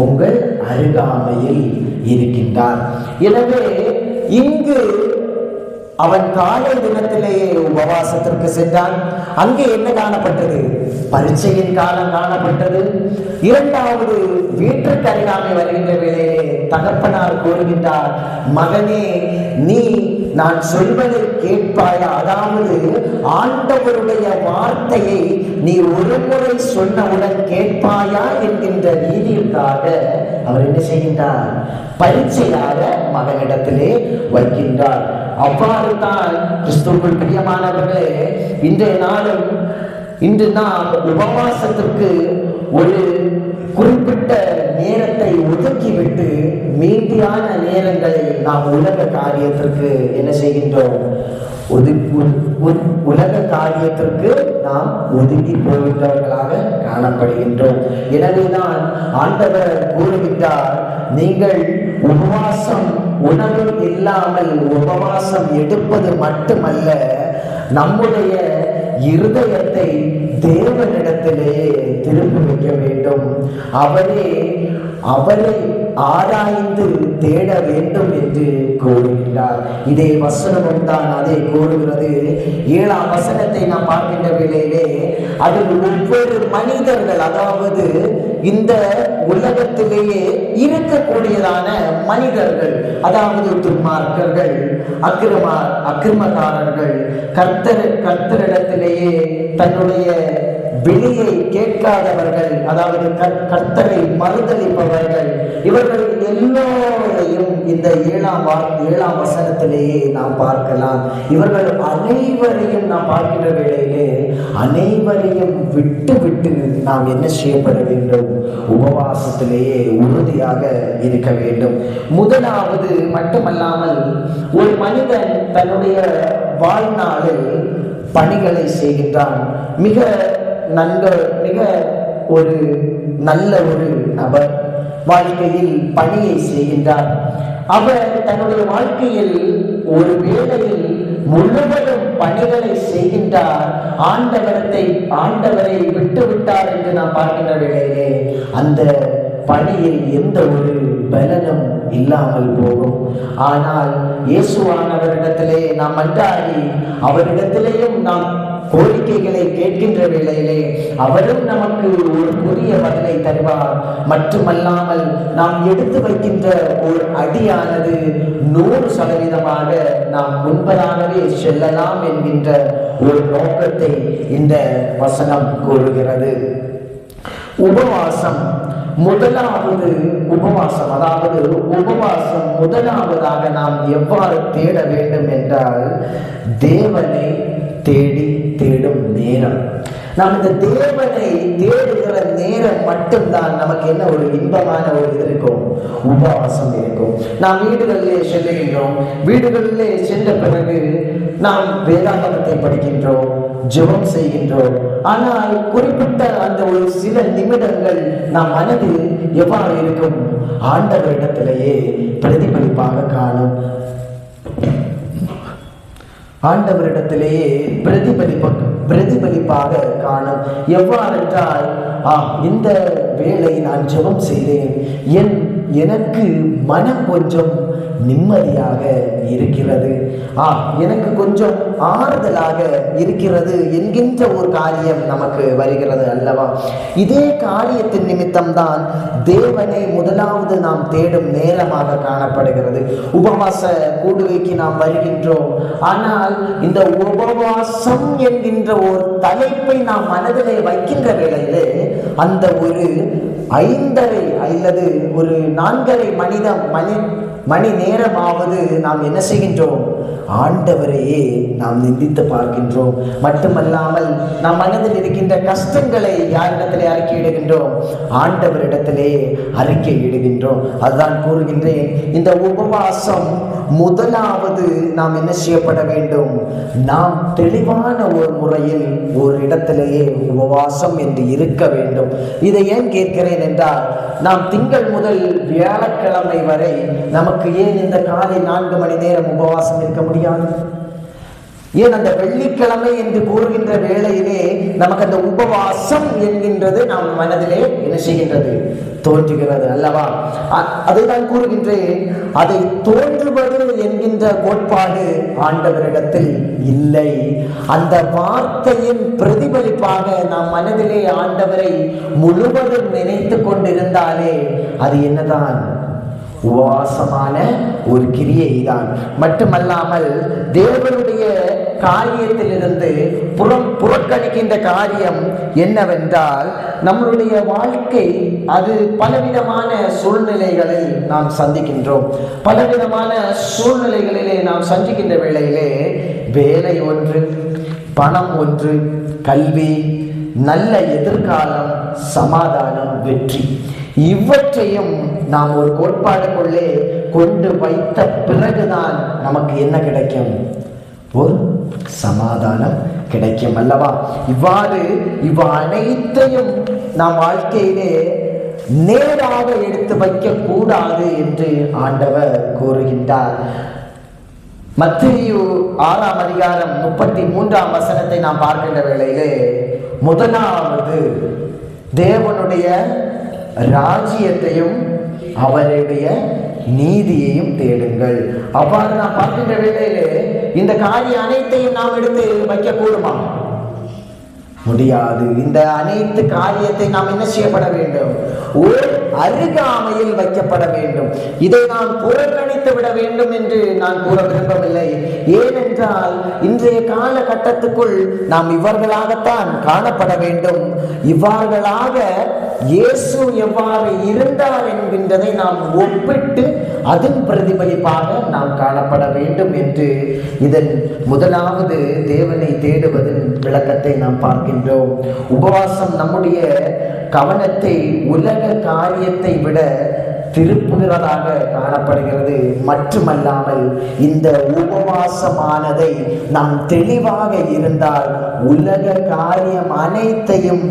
உங்கள் அருகாமையில் இருக்கின்றார். எனவே இங்கு அவன் காலை தினத்திலேயே உபவாசத்திற்கு சென்றான். அங்கே என்ன காணப்பட்டது? பரீட்சையின் காலம் காணப்பட்டது. இரண்டாவது, வீட்டிற்கு அருகாமை வருகின்ற வேளையிலே தகப்பனார் கூறுகின்றார், மகனே, நீ நான் சொல்வதை கேட்பாயா? அதாவது ஆண்டவருடைய வார்த்தையை நீ ஒரு முறை சொன்னவுடன் கேட்பாயா என்கின்ற நீதிக்காக அவர் என்ன செய்கின்றார்? பரீட்சையாக மகனிடத்திலே வைக்கின்றார். அவ்வாறு தான் கிறிஸ்துவுக்குள் பிரியமானவர்களே, இன்றைய நாளும் இன்று நாம் உபவாசத்திற்கு ஒரு குறிப்பிட்ட நேரத்தை ஒதுக்கிவிட்டு மீதியான நேரங்களை நாம் உலக காரியத்திற்கு என்ன செய்கின்றோம்? உலக காரியத்திற்கு நாம் ஒதுக்கி போகின்றவர்களாக காணப்படுகின்றோம். எனவேதான் ஆண்டவர் கூறுகின்றார், நீங்கள் உபவாசம் உணவு இல்லாமல் உபவாசம் எடுப்பது மட்டுமல்ல, நம்முடைய இருதயத்தை தேவனிடத்திலேயே திருப்பி வைக்க வேண்டும். அவரை ஆராய்ந்து தேட வேண்டும் என்று கூறுகின்றார். இதே வசனமும் தான் அதை கூறுகிறது. 7ஆம் வசனத்தை நாம் பார்க்கின்ற வேளையிலே அதில் ஒவ்வொரு மனிதர்கள், அதாவது இந்த உலகத்திலேயே இருக்கக்கூடியதான மனிதர்கள், அதாவது துன்மார்க்கர்கள், அக்கிரமக்காரர்கள், கர்த்தரிடத்திலேயே தன்னுடைய வெளியை கேட்காதவர்கள், அதாவது கர்த்தரை மறுதலிப்பவர்கள், இவர்கள் எல்லோரையும் இந்த 7ஆம் வசனத்திலேயே நாம் பார்க்கலாம். இவர்கள் அனைவரையும் நாம் பார்க்கின்ற வேளையிலே அனைவரையும் விட்டு நாம் என்ன செய்யப்பட வேண்டும்? உபவாசத்திலேயே உறுதியாக இருக்க வேண்டும். முதலாவது மட்டுமல்லாமல், ஒரு மனிதன் தன்னுடைய வாழ்நாளில் பணிகளை செய்கின்றான். மிக ஒரு நல்ல ஒரு நபர் வாழ்க்கையில் பணியை செய்கின்றார். அவர் தன்னுடைய வாழ்க்கையில் ஒரு வேளையில் முழுவதும் பணிகளை செய்கின்றார். ஆண்டவரை விட்டுவிட்டார் என்று நாம் பார்க்கின்ற வேளையிலே அந்த பணியில் எந்த ஒரு பலனும் இல்லாமல் போகும். ஆனால் இயேசுவானவரிடத்திலே நாம் மன்றாடி அவரிடத்திலேயும் நாம் கோரிக்கைகளை கேட்கின்ற வேளையிலே அவரும் நமக்கு ஒரு புதிய பதிலை தருவார். மட்டுமல்லாமல் நாம் எடுத்து வைக்கின்ற ஒரு அடியானது 100% நாம் முன்பதாகவே செல்லலாம் என்கின்ற ஒரு நோக்கத்தை இந்த வசனம் கூறுகிறது. உபவாசம் முதலாவது முதலாவதாக நாம் எவ்வாறு தேட வேண்டும் என்றால், தேவனை தேடும் நேரம். நாம் இந்த தேவனை தேடுகிற நேரம் மட்டும்தான் நமக்கு என்ன ஒரு இன்பமான ஒரு இது இருக்கும்? உபவாசம் இருக்கும். நாம் வீடுகளிலே செல்லுகின்றோம். வீடுகளிலே சென்ற பிறகு நாம் வேதாகமத்தை படிக்கின்றோம், ஜெபம் செய்கின்றோம். ஆனால் குறிப்பிட்ட அந்த ஒரு சில நிமிடங்கள் நம் மனது எவ்வாறு இருக்கும்? ஆண்டவரிடத்திலேயே பிரதிபலிப்பாக காணும். ஆண்டவரிடத்திலேயே பிரதிபலிப்பாக காணும். எவ்வாறென்றால், இந்த வேளை நான் ஜெபம் செய்தேன், எனக்கு மனம் கொஞ்சம் நிம்மதியாக இருக்கிறது, எனக்கு கொஞ்சம் ஆறுதலாக இருக்கிறது என்கின்ற ஒரு காரியம் நமக்கு வருகிறது அல்லவா? இதே காரியத்தின் நிமித்தம்தான் தேவனை முதலாவது நாம் தேடும் நேரமாக காணப்படுகிறது. உபவாச கூடுகைக்கு நாம் வருகின்றோம். ஆனால் இந்த உபவாசம் என்கின்ற ஒரு தலைப்பை நாம் மனதிலே வைக்கின்ற வேளையிலே அந்த ஒரு 5:30 அல்லது ஒரு 4:30 மணி நேரமாவது நாம் என்ன செய்கின்றோம்? ஆண்டவரையே நாம் நிந்தித்து பார்க்கின்றோம். மட்டுமல்லாமல் நம் மனதில் இருக்கின்ற கஷ்டங்களை யாரிடத்திலே அறிக்கையிடுகின்றோம்? ஆண்டவரிடத்திலே அறிக்கையிடுகின்றோம். அதுதான் கூறுகின்றேன், இந்த உபவாசம் முதலாவது நாம் என்ன செய்யப்பட வேண்டும்? நாம் தெளிவான ஒரு முறையில் ஒரு இடத்திலேயே உபவாசம் என்று இருக்க வேண்டும். இதை ஏன் கேட்கிறேன் என்றால், நாம் திங்கள் முதல் வியாழக்கிழமை வரை நமக்கு ஏன் இந்த காலை 4 மணி நேரம் உபவாசம் இருக்க முடியாது? ஏன் அந்த வெள்ளிக்கிழமை என்று கூறுகின்ற வேளையிலே நமக்கு அந்த உபவாசம் என்கின்றது நம் மனதிலே என்ன செய்கின்றது? தோன்றுகிறது அல்லவா? அதைதான் கூறுகின்றேன், அதை தோன்றுவது என்கின்ற கோட்பாடு ஆண்டவரிடத்தில் இல்லை. அந்த வார்த்தையின் பிரதிபலிப்பாக நாம் மனதிலே ஆண்டவரை முழுவதும் நினைத்து கொண்டிருந்தாலே அது என்னதான்? உபவாசமான ஒரு கிரியை தான். மட்டுமல்லாமல் தேவனுடைய காரியத்திலிருந்து புறக்கணிக்கின்ற காரியம் என்னவென்றால், நம்மளுடைய வாழ்க்கை அது பலவிதமான சூழ்நிலைகளை நாம் சந்திக்கின்றோம். பலவிதமான சூழ்நிலைகளிலே நாம் சந்திக்கின்ற வேளையிலே வேலை ஒன்று, பணம் ஒன்று, கல்வி, நல்ல எதிர்காலம், சமாதானம், வெற்றி, இவற்றையும் நாம் ஒரு கோட்பாடுக்குள்ளே கொண்டு வைத்த பிறகுதான் நமக்கு என்ன கிடைக்கும்? ஒரு சமாதானம் கிடைக்கும் அல்லவா? இவ் அனைத்தையும் நாம் வாழ்க்கையிலே நேராக எடுத்து வைக்க கூடாது என்று ஆண்டவர் கூறுகின்றார். மத்தேயு 6ஆம் அதிகாரம் 33ஆம் வசனத்தை நாம் பார்க்கின்ற வேளையிலே, முதலாவது தேவனுடைய ராஜ்யத்தையும் அவருடைய நீதியையும் தேடுங்கள். அவ்வாறு நாம் பார்க்கின்ற வேளையிலே இந்த காரியம் அனைத்தையும் நாம் எடுத்து வைக்க கூடுமா? முடியாது. இந்த அனைத்து காரியத்தை நாம் என்ன செய்யப்பட வேண்டும்? ஒரு அருகாமையில் வைக்கப்பட வேண்டும். இதை நான் புறக்கணித்து விட வேண்டும் என்று நான் கூற விரும்பவில்லை. ஏனென்றால் இன்றைய காலகட்டத்துக்குள் நாம் இவர்களாகத்தான் காணப்பட வேண்டும். இவ்வாறுகளாக இயேசு எவ்வாறு இருந்தார் என்கின்றதை நாம் ஒப்பிட்டு அதன் பிரதிபலிப்பாக நாம் காணப்பட வேண்டும் என்று இதன் முதலாவது தேவனை தேடுவதன் விளக்கத்தை நாம் பார்க்கின்றோம். உபவாசம் நம்முடைய கவனத்தை உலக காரியத்தை விட திருப்புகிறதாக காணப்படுகிறது. மட்டுமல்லாமல் இந்த உபவாசமானதை நாம் தெளிவாக இருந்தால் உலக காரியம் அனைத்தையும்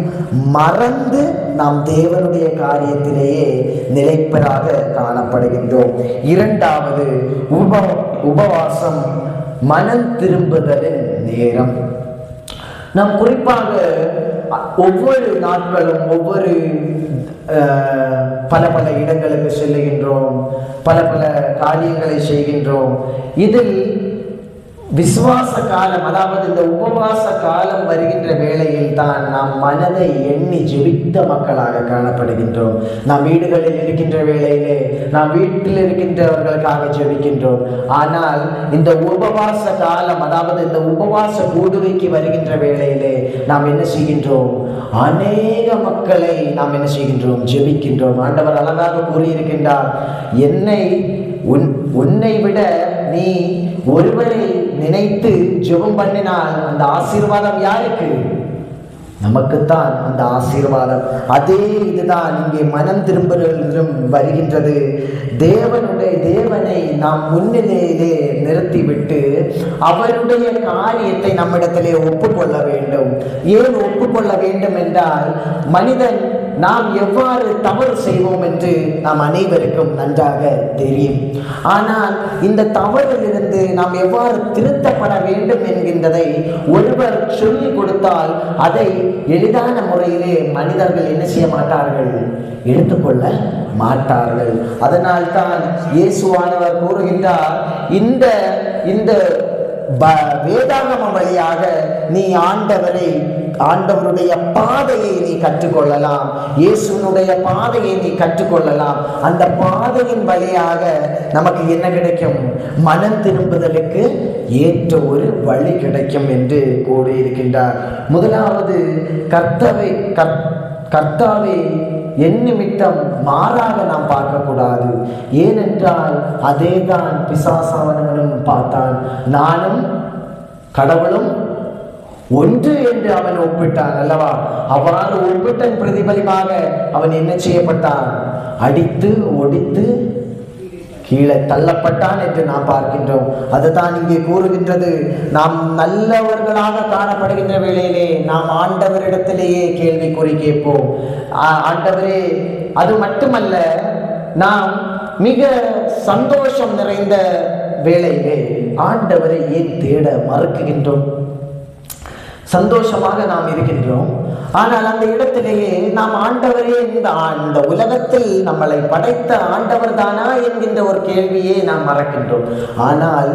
மறந்து நாம் தேவனுடைய காரியத்திலேயே நிலைப்பதாக காணப்படுகின்றோம். இரண்டாவது, உபவாசம் மனம் திரும்புதலின் நேரம். நாம் குறிப்பாக ஒவ்வொரு நாட்களும் ஒவ்வொரு பல இடங்களுக்கு செல்லுகின்றோம், பல காரியங்களை செய்கின்றோம். இதில் விசுவாச காலம், அதாவது இந்த உபவாச காலம் வருகின்ற வேளையில் தான் நாம் மனதை எண்ணி ஜெபித்த மக்களாக காணப்படுகின்றோம். நாம் வீடுகளில் இருக்கின்ற வேளையிலே நாம் வீட்டில் இருக்கின்றவர்களுக்காக ஜெபிக்கின்றோம். ஆனால் இந்த உபவாச காலம், அதாவது இந்த உபவாச கூடுகைக்கு வருகின்ற வேளையிலே நாம் என்ன செய்கின்றோம்? அநேக மக்களை நாம் என்ன செய்கின்றோம்? ஜெபிக்கின்றோம். ஆண்டவர் அழகாக கூறியிருக்கின்றார், உன்னை விட நீ ஒருவரை நினைத்து ஜெபம் பண்ணினால் அந்த ஆசீர்வாதம் யாருக்கு? நமக்குத்தான் அந்த ஆசீர்வாதம். அதே இதுதான் இங்கே மனம் திரும்புதலும் வருகின்றது. தேவனை நாம் முன்னிலையிலே நிறுத்திவிட்டு அவருடைய காரியத்தை நம்மிடத்திலே ஒப்புக்கொள்ள வேண்டும். ஏன் ஒப்புக்கொள்ள வேண்டும் என்றால், மனிதன் நாம் எவ்வாறு தவறு செய்வோம் என்று நாம் அனைவருக்கும் நன்றாக தெரியும். ஆனால் இந்த தவறிலிருந்து நாம் எவ்வாறு திருத்தப்பட வேண்டும் என்கின்றதை ஒருவர் சொல்லிக் கொடுத்தால் அதை எளிதான முறையிலே மனிதர்கள் என்ன செய்ய மாட்டார்கள், எடுத்துக்கொள்ள மாட்டார்கள். அதனால் தான் இயேசுவானவர் கூறுகின்றார், இந்த இந்த வேதாகம வழியாக நீ ஆண்டவருடைய பாதையை நீ கற்றுக்கொள்ளலாம், இயேசுனுடைய பாதையை நீ கற்றுக்கொள்ளலாம். அந்த பாதையின் வழியாக நமக்கு என்ன கிடைக்கும், மனம் திரும்புதலுக்கு ஏற்ற ஒரு வழி கிடைக்கும் என்று கூறியிருக்கின்றார். முதலாவது கர்த்தாவே என் நிமித்தம் மாறாக நாம் பார்க்கக்கூடாது. ஏனென்றால் அதேதான் பிசாசானவனும் பார்த்தான். நானும் கடவுளும் ஒன்று என்று அவன் ஒப்பிட்டான் அல்லவா? அவ்வாறு ஒப்பிட்டன் பிரதிபலிப்பாக அவன் என்ன செய்யப்பட்டான், அடித்து ஒடித்து கீழே தள்ளப்பட்டான் என்று நாம் பார்க்கின்றோம். அதுதான் இங்கே கூறுகின்றது. நாம் நல்லவர்களாக காணப்படுகின்ற வேளையிலே நாம் ஆண்டவரிடத்திலேயே கேள்விக்குறி கேட்போம். ஆண்டவரே, அது மட்டுமல்ல, நாம் மிக சந்தோஷம் நிறைந்த வேளையிலே ஆண்டவரை ஏன் தேட மறுக்குகின்றோம்? சந்தோஷமாக நாம் இருக்கின்றோம், ஆனால் அந்த இடத்திலேயே நாம் ஆண்டவரே, இந்த உலகத்தில் நம்மளை படைத்த ஆண்டவர் தானா என்கின்ற ஒரு கேள்வியை நாம் மறக்கின்றோம். ஆனால்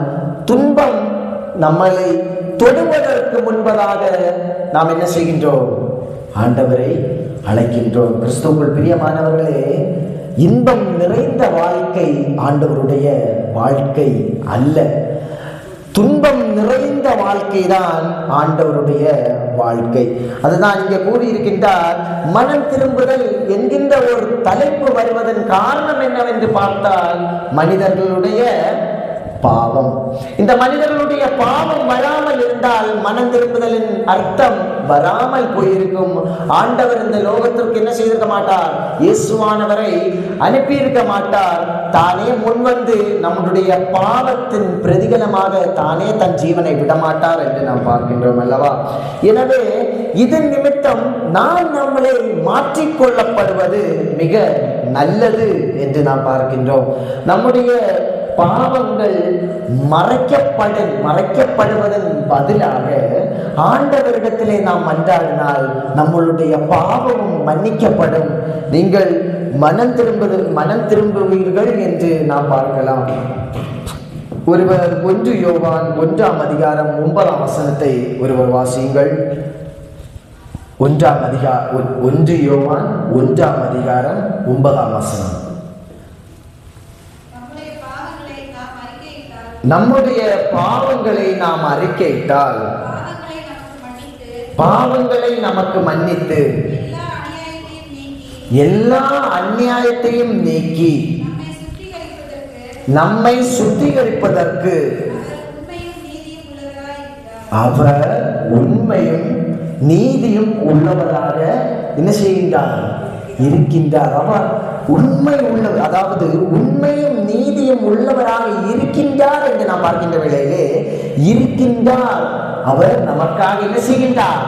துன்பம் நம்மளை தொடுவதற்கு முன்பதாக நாம் என்ன செய்கின்றோம், ஆண்டவரை அழைக்கின்றோம். கிறிஸ்துவுக்குள் பிரியமானவர்களே, இன்பம் நிறைந்த வாழ்க்கை ஆண்டவருடைய வாழ்க்கை அல்ல. துன்பம் நிறைந்த வாழ்க்கை தான் ஆண்டவருடைய வாழ்க்கை. அதுதான் இங்கே கூறியிருக்கின்றார். மனம் திரும்புதல் என்கின்ற ஒரு தலைப்பு வருவதன் காரணம் என்னவென்று பார்த்தால் மனிதர்களுடைய பாவம். இந்த மனிதர்களுடைய பாவம் வராமல் இருந்தால் மனம் திரும்புதலின் அர்த்தம் வராமல் போயிருக்கும். ஆண்டவர் இந்த லோகத்திற்கு என்ன செய்திருக்க மாட்டார், இயேசுவானவரை அனுப்பியிருக்க மாட்டார். தானே முன்வந்து நம்முடைய பாவத்தின் பிரதிகலமாக தானே தன் ஜீவனை விடமாட்டார் என்று நாம் பார்க்கின்றோம் அல்லவா? எனவே இதன் நிமித்தம் நாம் நம்மளை மாற்றிக்கொள்ளப்படுவது மிக நல்லது என்று நாம் பார்க்கின்றோம். நம்முடைய பாவங்கள் மறைக்கப்படுவதன் பதிலாக ஆண்டவரிடத்திலே நாம் மன்றாடினால் நம்மளுடைய பாவமும் மன்னிக்கப்படும். நீங்கள் மனம் திரும்புவீர்கள் என்று நாம் பார்க்கலாம். ஒருவர் 1 யோவான் 1ஆம் அதிகாரம் 9ஆம் வசனத்தை ஒருவர் வாசியுங்கள். 1 யோவான் 1ஆம் அதிகாரம் 9ஆம் வசனம். நம்முடைய பாவங்களை நாம் அறிக்கையிட்டால் பாவங்களை நமக்கு மன்னித்து எல்லா அநியாயத்தையும் நீக்கி நம்மை சுத்திகரிப்பதற்கு அவர் உண்மையும் நீதியும் உள்ளவராக என்ன செய்கின்றார், இருக்கின்றார். அவர் உண்மை உள்ளவர், அதாவது உண்மையும் நீதியும் உள்ளவராக இருக்கின்றார் என்று நாம் பார்க்கின்ற வேளையிலே இருக்கின்றார். அவர் நமக்காக என்ன செய்கின்றார்,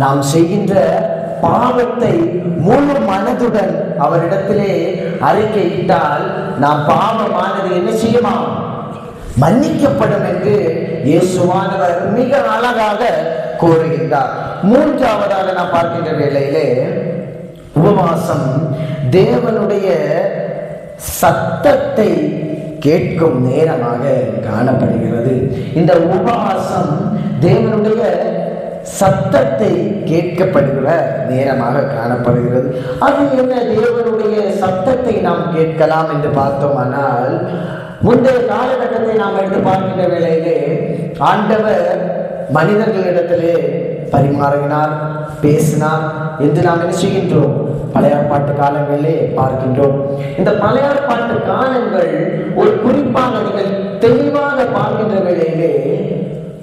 நாம் செய்கின்ற பாவத்தை முழு மனதுடன் அவரிடத்திலே அறிக்கையிட்டால் நாம் பாவமானது என்ன செய்யுமா, மன்னிக்கப்படும் என்று இயேசுவானவர் மிக அழகாக கூறுகின்றார். மூன்றாவதாக நாம் பார்க்கின்ற வேளையிலே உபவாசம் தேவனுடைய சத்தத்தை கேட்கும் நேரமாக காணப்படுகிறது. இந்த உபவாசம் தேவனுடைய சத்தத்தை கேட்கப்படுகிற நேரமாக காணப்படுகிறது. அது என்ன, தேவனுடைய சத்தத்தை நாம் கேட்கலாம் என்று பார்த்தோமானால் முந்தைய காலகட்டத்தை நாம் எடுத்து பார்க்கின்ற வேளையிலே ஆண்டவர் மனிதர்களிடத்திலே பரிமாறினார், பேசினார் என்று நாம் என்ன செய்கின்றோம், பழையாற்பாட்டு காலங்களிலே பார்க்கின்றோம். இந்த பழையாற்பாட்டு காலங்கள் ஒரு குறிப்பாக நீங்கள் தெளிவாக பார்க்கின்ற வேளையிலே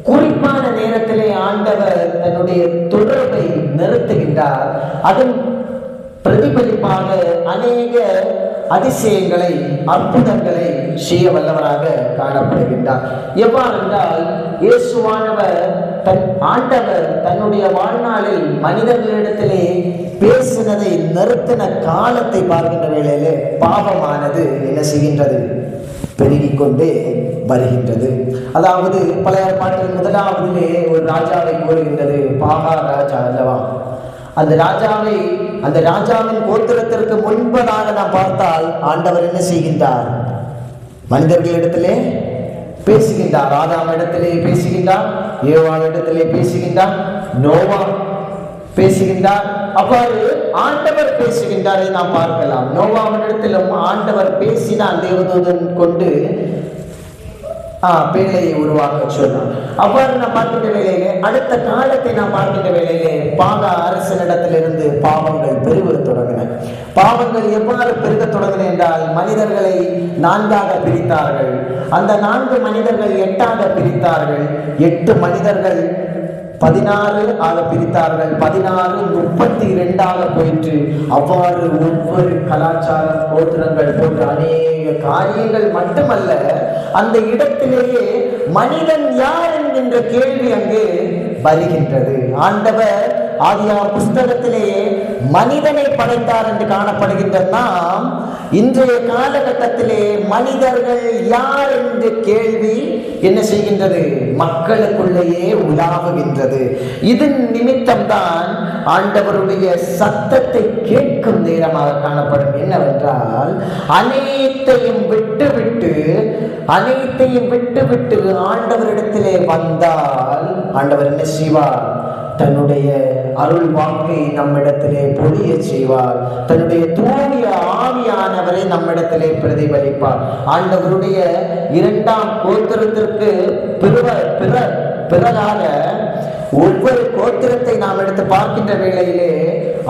குறிப்பான நேரத்திலே ஆண்டவர் தன்னுடைய தொடர்பை நிறுத்துகின்றார். அதன் பிரதிபலிப்பாக அநேக அதிசயங்களை, அற்புதங்களை செய்ய வல்லவராக காணப்படுகின்றார். எவ்வாறு என்றால், இயேசுவானவர் ஆண்டவர் தன்னுடைய வாழ்நாளில் மனிதர்களிடத்திலே பேசினதை நிறுத்தின காலத்தை பார்க்கின்ற வேளையிலே பாவமானது என்ன செய்கின்றது? பெருகிக் கொண்டே வருகின்றது. அதாவது பழைய பாட்டில் முதலாவதிலே ஒரு ராஜாவை கூறுகின்றது, பாகா ராஜா அல்லவா? அந்த ராஜாவின் கோத்திரத்திற்கு முன்பதாக நாம் பார்த்தால் ஆண்டவர் என்ன செய்கின்றார்? மனிதர்களிடத்திலே பேசுகின்றார். ஆதாம் இடத்திலே பேசுகின்றார், ஏவாள் இடத்திலே பேசுகின்றார், நோவா பேசுகின்றார். அவ்வாறு ஆண்டவர் பேசுகின்றாரை நாம் பார்க்கலாம். நோவாவினிடத்திலும் ஆண்டவர் பேசினார், தேவதூதன் கொண்டு பேழையை உருவாக்க சொன்னார். அவ்வாறு நாம் பார்க்கின்ற வேளையிலே, அடுத்த காலத்தை நாம் பார்க்கின்ற வேளையிலே, பாகா அரசனிடத்திலிருந்து பாவங்கள் பெருக தொடங்கின. பாவங்கள் எவ்வாறு பெருக தொடங்கின என்றால், மனிதர்களை 4ஆக பிரித்தார்கள். அந்த 4 மனிதர்கள் 8ஆக பிரித்தார்கள். 8 மனிதர்கள் 16 ஆக பிரித்தார்கள். 16 32ஆக போயிற்று. அவ்வாறு ஒவ்வொரு கலாச்சாரம், கோத்திரங்கள் போன்ற அநேக காரியங்கள் மட்டுமல்ல, அந்த இடத்திலேயே மனிதன் யார் என்கின்ற கேள்வி அங்கு வருகின்றது. ஆண்டவர் ஆதியாகம புஸ்தகத்திலேயே மனிதனை படைத்தார் என்று காணப்படுகின்ற நாம் இன்றைய காலகட்டத்திலே மனிதர்கள் யார் என்ற கேள்வி என்ன செய்கின்றது? மக்களுக்குள்ளேயே உலாவுகின்றது. இதன் நிமித்தம்தான் ஆண்டவருடைய சத்தத்தை கேட்கும் நேரமாக காணப்படும். என்னவென்றால், அனைத்தையும் விட்டு ஆண்டவரிடத்திலே வந்தால் ஆண்டவர் என்ன செய்வார்? தன்னுடைய அருள் வாக்கை நம்மிடத்திலே பொழிய செய்வார். தன்னுடைய தூய ஆவியானவரை நம்மிடத்திலே பிரதிபலிப்பார். ஆண்டவருடைய 2ஆம் கோத்திரத்திற்கு பிறகாக ஒவ்வொரு கோத்திரத்தை நாம் எடுத்து பார்க்கின்ற வேளையிலே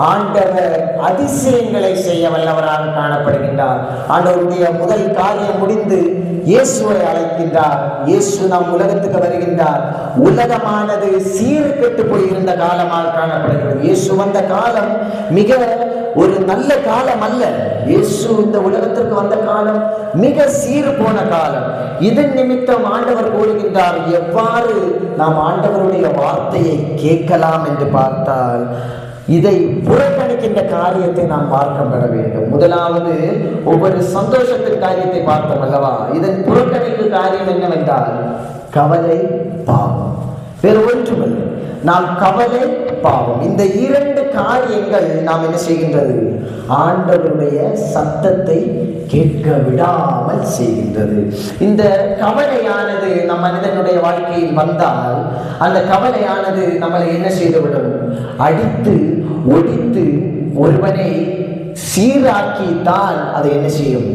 ஆண்டவர் அதிசயங்களை செய்ய வல்லவராக காணப்படுகின்றார். ஆண்டவருடைய முதல் காரியம் முடிந்து இயேசுவை அழைக்கின்றார். இயேசு நாம் உலகத்துக்கு வருகின்றார். உலகமானது சீர்கெட்டு போயிருந்த காலமாக காணப்படுகிறது. இயேசு வந்த காலம் மிக ஒரு நல்ல காலம் அல்ல. இயேசு இந்த உலகத்திற்கு வந்த காலம் மிக சீர் போன காலம். இதன் நிமித்தம் ஆண்டவர் கூறுகின்றார், எவ்வாறு நாம் ஆண்டவருடைய வார்த்தையை கேட்கலாம் என்று பார்த்தால், இதை புறக்கணிக்கின்ற காரியத்தை நாம் பார்க்கப்பட வேண்டும். முதலாவது ஒவ்வொரு சந்தோஷத்தின் காரியத்தை பார்த்தோம் அல்லவா? இதன் புறக்கணிப்பு காரியம் என்னவென்றால் கவலை, பாவம். வேறு ஒன்றுமில்லை. நாம் கவலை, பாவம், இந்த 2 காரியங்கள் நாம் என்ன செய்கின்றது? ஆண்டவருடைய சத்தத்தை கேட்க விடாமல் செய்கின்றது. இந்த கவலையானது நம் மனிதனுடைய வாழ்க்கையில் வந்தால் அந்த கவலையானது நம்மளை என்ன செய்துவிடும்? அடித்து ஒடித்து ஒருவனை சீராக்கி தான் அதை என்ன செய்யும்?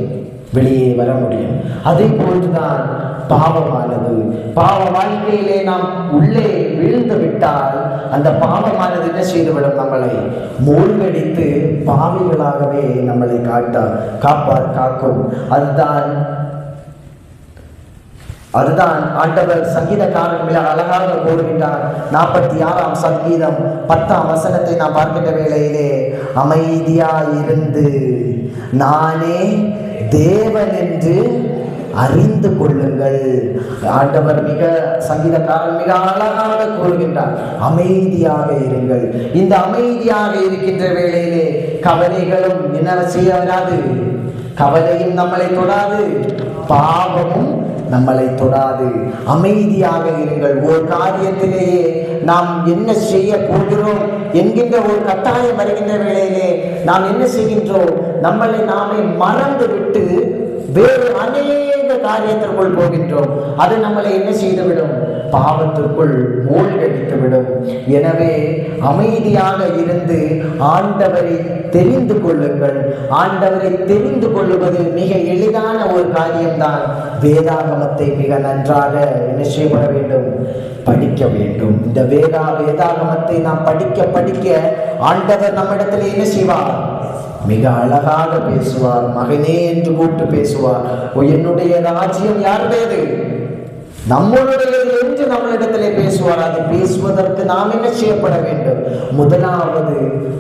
வெளியே வர முடியும். அதே போன்றுதான் பாவமானது. பாவ வாழ்க்கையிலே நாம் உள்ளே விழுந்து விட்டால் அந்த பாவமானது என்ன செய்துவிடும்? நம்மளை மூழ்கடித்து பாவிகளாகவே நம்மளை காக்கும். அதுதான் ஆண்டவர் சங்கீதக்காரன் மிக அழகாக கூறுகின்றார். 46ஆம் சங்கீதம் 10ஆம் வசனத்தை நாம் பார்க்கின்ற வேளையிலே, அமைதியாயிருந்து நானே தேவன் என்று அறிந்து கொள்ளுங்கள். ஆண்டவர் சங்கீதக்காரன் மிக அழகாக கூறுகின்றார், அமைதியாக இருங்கள். இந்த அமைதியாக இருக்கின்ற வேளையிலே கவலைகளும் என்ன செய்ய வராது? கவலையும் நம்மளை தொடாது, பாவமும் நம்மளை தொடாது. அமைதியாக இருங்கள். ஒரு காரியத்திலேயே நாம் என்ன செய்ய போகிறோம் என்கின்ற ஒரு கட்டாயம் வருகின்ற வேளையிலே நாம் என்ன செய்கின்றோம்? நம்மளை நாமே மறந்து விட்டு வேறு அநேக காரியத்திற்குள் போகின்றோம். அது நம்மளை என்ன செய்துவிடும்? பாவத்திற்குள் மூழ்கடித்துவிடும். எனவே அமைதியாக இருந்து ஆண்டவரை தெரிந்து கொள்ளுங்கள். ஆண்டவரை தெரிந்து கொள்ளுவது மிக எளிதான ஒரு காரியம்தான். வேதாகமத்தை மிக நன்றாக என்ன செய்யப்பட வேண்டும்? படிக்க வேண்டும். இந்த வேதாகமத்தை நாம் படிக்க ஆண்டவர் நம்மிடத்தில் என்ன செய்வார்? மிக அழகாக பேசுவார். மகனே என்று கூப்பிட்டு பேசுவார். என்னுடைய ராஜ்யம் யாருடையது? நம்மளுடைய என்று நம்மளிடத்திலே பேசுவார். அது பேசுவதற்கு நாம் என்ன செய்யப்பட வேண்டும்? முதலாவது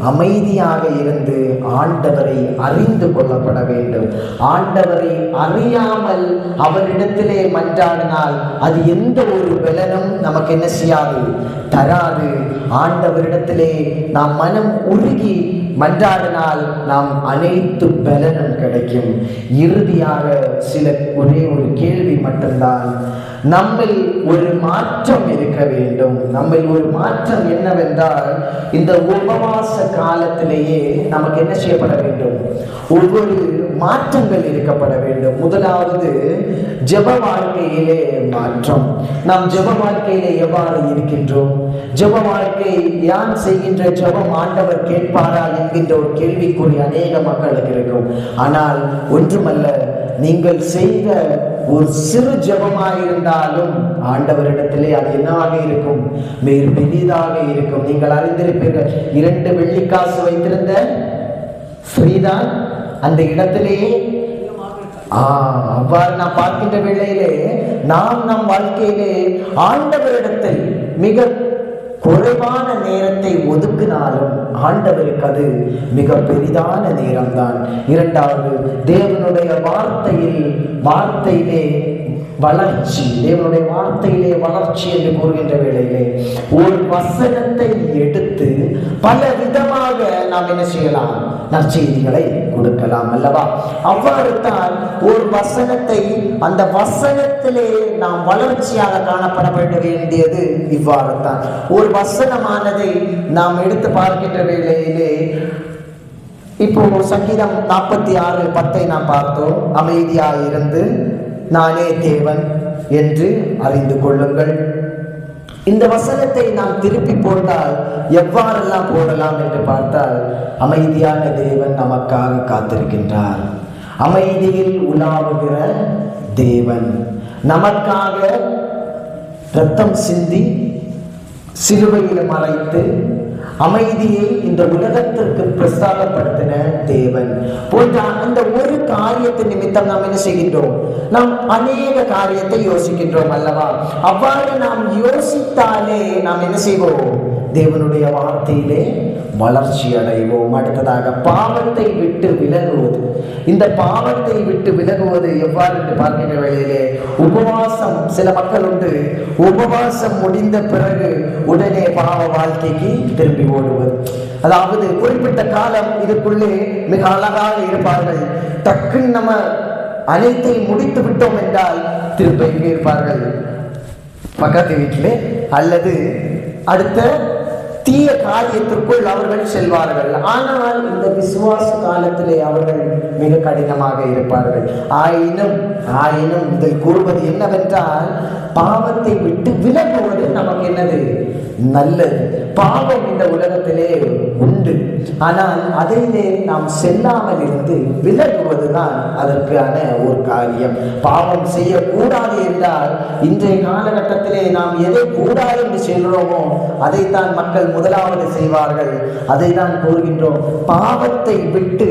அமைதியாக இருந்து ஆண்டவரை அறிந்து கொள்ளப்பட வேண்டும். ஆண்டவரை அறியாமல் அவரிடத்திலே மன்றாடினால் அது எந்த ஒரு பலனும் நமக்கு என்ன செய்யாது? தராது. ஆண்டவரிடத்திலே நாம் மனம் உருகி மன்றாடினால் நாம் அனைத்து பலனும் கிடைக்கும். இறுதியாக ஒரே ஒரு கேள்வி மட்டும்தான். நம்மில் ஒரு மாற்றம் இருக்க வேண்டும். நம்மில் ஒரு மாற்றம் என்னவென்றால், இந்த உபவாச காலத்திலேயே நமக்கு என்ன செய்யப்பட வேண்டும்? ஒவ்வொரு மாற்றங்கள் இருக்கப்பட வேண்டும். முதலாவது ஜெப வாழ்க்கையிலே மாற்றம். நாம் ஜெப வாழ்க்கையிலே எவ்வாறு இருக்கின்றோம்? ஜெப வாழ்க்கை யான் செய்கின்ற ஜெபம் ஆண்டவர் கேட்பாரா என்கின்ற ஒரு கேள்விக்குறி அநேக மக்களுக்கு இருக்கும். ஆனால் ஒன்றுமல்ல, நீங்கள் செய்த ஒரு சிறு ஜெபமாயிருந்தாலும் ஆண்டவரிடத்திலே அது என்னவாக இருக்கும்? மிக பெரிதாக இருக்கும். நீங்கள் அறிந்திருப்பீர்கள், 2 வெள்ளிக்காசு வைத்திருந்த ஸ்ரீதான் அந்த இடத்திலேயே அவ்வாறு நாம் பார்க்கின்ற வேளையிலே நாம் நம் வாழ்க்கையிலே ஆண்டவரிடத்தில் மிக குறைவான நேரத்தை ஒதுக்கினாலும் ஆண்டவருக்கு அது மிக பெரிதான நேரம்தான். இரண்டாவது, தேவனுடைய வார்த்தையிலே வளர்ச்சி. தேவனுடைய வார்த்தையிலே வளர்ச்சி என்று கூறுகின்ற வேளையிலே ஒரு வசனத்தை எடுத்து பல விதமாக நாம் என்ன செய்யலாம்? நற்செய்திகளை கொடுக்கலாம் அல்லவா? அவ்வாறு தான் ஒரு வசனத்தை, அந்த வசனத்திலே நாம் வளர்ச்சியாக காணப்பட வேண்டியது இவ்வாறு தான். ஒரு வசனமானதை நாம் எடுத்து பார்க்கின்ற வேளையிலே இப்போ சங்கீதம் 46:10 நாம் பார்த்தோம். அமைதியாக இருந்து நானே தேவன் என்று அறிந்து கொள்ளுங்கள். இந்த வசனத்தை நாம் திருப்பி போட்டால் எவ்வாறெல்லாம் போடலாம் என்று பார்த்தால், அமைதியான தேவன் நமக்காக காத்திருக்கின்றார். அமைதியில் உலாவுகிற தேவன் நமக்காக இரத்தம் சிந்தி சிலுவையில் மறைத்து அமைதியை இந்த உலகத்திற்கு பிரஸ்தாபப்படுத்தின தேவன் போன்ற அந்த ஒரு காரியத்தின் நிமித்தம் நாம் என்ன செய்கின்றோம்? நாம் அநேக காரியத்தை யோசிக்கின்றோம் அல்லவா? அவ்வாறு நாம் யோசித்தாலே நாம் என்ன செய்வோம்? தேவனுடைய வார்த்தையிலே வளர்ச்சி அடைவோம். அடுத்ததாக பாவத்தை விட்டு விலகுவது. இந்த பாவத்தை விட்டு விலகுவது எவ்வாறு என்று பார்க்கின்ற வேளையிலே உபவாசம், சில மக்கள் உண்டு, உபவாசம் முடிந்த பிறகு உடனே பாவ வாழ்க்கைக்கு திரும்பி ஓடுவது. அதாவது குறிப்பிட்ட காலம் இதுக்குள்ளே மிக அழகாக இருப்பார்கள். டக்குன்னு நம்ம அனைத்தை முடித்து விட்டோம் என்றால் திரும்ப இங்கே இருப்பார்கள், பக்கத்து வீட்டிலே அல்லது அடுத்த தீய காரியத்திற்குள் அவர்கள் செல்வார்கள். ஆனால் இந்த விசுவாச காலத்திலே அவர்கள் மிக கடினமாக இருப்பார்கள். ஆயினும் இதில் கூறுவது என்னவென்றால், பாவத்தை விட்டு விலகுவது நமக்கு என்னது? நல்லது. பாவம் இந்த உலகத்திலே உண்டு, ஆனால் அதிலே நாம் செல்லாமல் இருந்து விலகுவதுதான் அதற்கான ஒரு காரியம். பாவம் செய்யக்கூடாது என்றால் இன்றைய காலகட்டத்திலே நாம் எதை கூடாது என்று சொல்கிறோமோ அதைத்தான் மக்கள் முதலாவது செய்வார்கள். அதை தான் கூறுகின்றோம், பாவத்தை விட்டு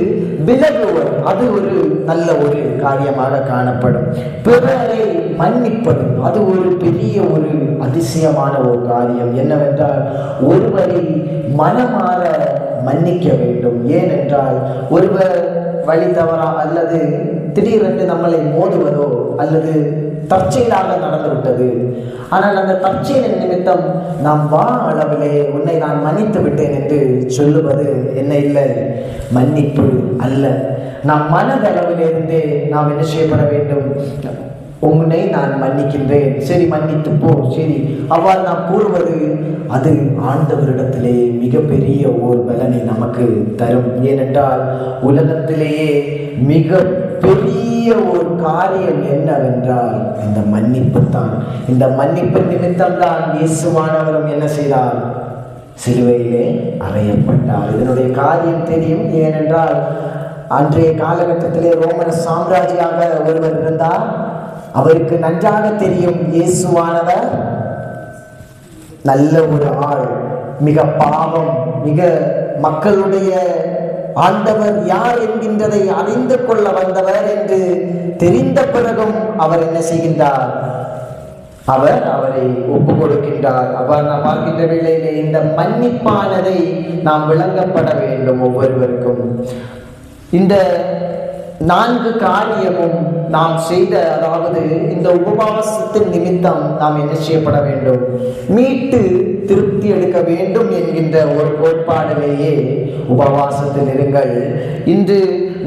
விலகுவது. அது ஒரு நல்ல ஒரு காரியமாக காணப்படும். பிறரை மன்னிப்பது அது ஒரு பெரிய ஒரு அதிசயமான ஒரு காரியம். என்னவென்றால், ஒருவரை மனமாற மன்னிக்க வேண்டும். ஏனென்றால் ஒருவர் வழி தவறா அல்லது திடீரென்று நம்மளை மோதுவதோ அல்லது தற்செயலாக நடந்துவிட்டது, ஆனால் அந்த தற்செயலின் நிமித்தம் நாம் அளவிலே உன்னை நான் மன்னித்து விட்டேன் என்று சொல்லுவது என்ன இல்லை? மன்னிப்பு அல்ல. நாம் மனதளவிலிருந்தே நாம் என்ன செய்யப்பட வேண்டும்? உன்னை நான் மன்னிக்கின்றேன், சரி மன்னித்து போ, சரி, அவ்வாறு நாம் கூறுவது அது ஆண்டவரிடத்திலே மிகப்பெரிய ஓர் பலனை நமக்கு தரும். ஏனென்றால் உலகத்திலேயே மிக பெரிய ஒரு காரியம் என்னவென்றால் இந்த மன்னிப்பு தான். இந்த மன்னிப்பு நிமித்தம் தான் இயேசுவானவரும் என்ன செய்தார்? சிலுவையிலே அறையப்பட்டார். இதனுடைய காரியம் தெரியும். ஏனென்றால் அன்றைய காலகட்டத்திலே ரோமன சாம்ராஜ்யாக ஒருவர் இருந்தார். அவருக்கு நன்றாக தெரியும் இயேசுவானவர் நல்ல ஒரு ஆள், மிக பாவம், மிக மக்களுடைய ஆண்டவர் யார் என்கின்றதை அறிந்து கொள்ள வந்தவர் என்று தெரிந்த பிறகும் அவர் என்ன செய்கின்றார்? அவர் அவரை ஒப்பு கொடுக்கின்றார். அவர் நாம் பார்க்கின்ற வேளையிலே இந்த மன்னிப்பானதை நாம் விளங்கப்பட வேண்டும். ஒவ்வொருவருக்கும் இந்த 4 காரியமும் நாம் செய்த, அதாவது இந்த உபவாசத்தின் நிமித்தம் நாம் என்ன செய்யப்பட வேண்டும்? மீட்டு திருப்தி எடுக்க வேண்டும் என்கின்ற ஒரு கோட்பாடிலேயே உபவாசத்தில் இருங்கள். இன்று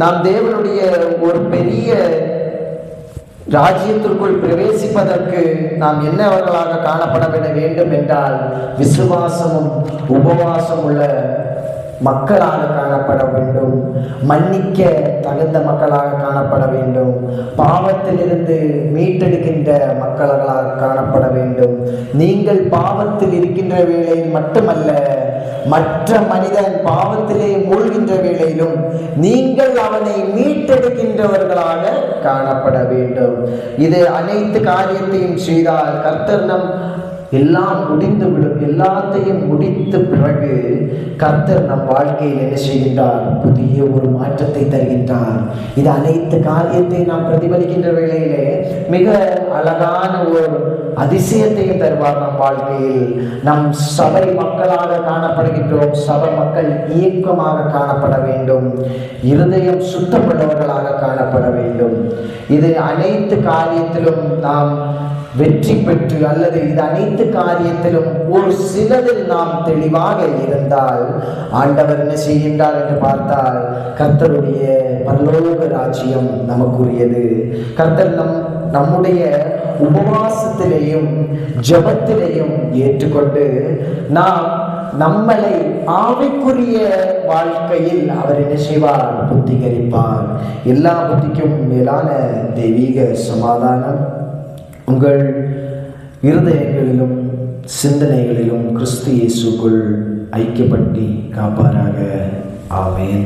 நாம் தேவனுடைய ஒரு பெரிய ராஜ்யத்திற்குள் பிரவேசிப்பதற்கு நாம் என்னவர்களாக காணப்பட வேண்டும் என்றால், விசுவாசமும் உபவாசம் உள்ள மக்களாக காணப்பட வேண்டும். மன்னிக்க தகுந்த மக்களாக காணப்பட வேண்டும். பாவத்திலிருந்து மீட்டெடுக்கின்ற மக்களாக காணப்பட வேண்டும். நீங்கள் பாவத்தில் இருக்கின்ற வேளையில் மட்டுமல்ல, மற்ற மனிதன் பாவத்திலே மூழ்கின்ற வேளையிலும் நீங்கள் அவனை மீட்டெடுக்கின்றவர்களாக காணப்பட வேண்டும். இது அனைத்து காரியத்தையும் செய்தால் கர்த்தர் நம் எல்லாம் முடிந்துவிடும். எல்லாத்தையும் முடித்த பிறகு கர்த்தர் நம் வாழ்க்கையில் என்ன செய்கின்றார்? புதிய ஒரு மாற்றத்தை தருகின்றார். இது அனைத்து காரியத்தை நாம் பிரதிபலிக்கின்ற வேளையிலே மிக அழகான ஒரு அதிசயத்தையும் தருவார் நம் வாழ்க்கையில். நம் சபை மக்களாக காணப்படுகின்றோம். சபை மக்கள் இயக்கமாக காணப்பட வேண்டும். இருதயம் சுத்தமுள்ளவர்களாக காணப்பட வேண்டும். இது அனைத்து காரியத்திலும் நாம் வெற்றி பெற்று, அல்லது இது அனைத்து காரியத்திலும் ஒரு சிலதில் நாம் தெளிவாக இருந்தால் ஆண்டவர் என்ன செய்கின்றார் என்று பார்த்தால், கர்த்தருடைய பரலோக ராஜ்யம் நமக்குரியது. கர்த்தர் நம்முடைய உபவாசத்திலேயும் ஜெபத்திலேயும் ஏற்றுக்கொண்டு நாம் நம்மளை ஆவிக்குரிய வாழ்க்கையில் அவர் என்ன செய்வார்? புத்திகரிப்பார். எல்லா புத்திக்கும் மேலான தெய்வீக சமாதானம் உங்கள் இருதயங்களிலும் சிந்தனைகளிலும் கிறிஸ்து இயேசுக்குள் ஐக்கியப்பட்டு காப்பாராக. ஆமென்.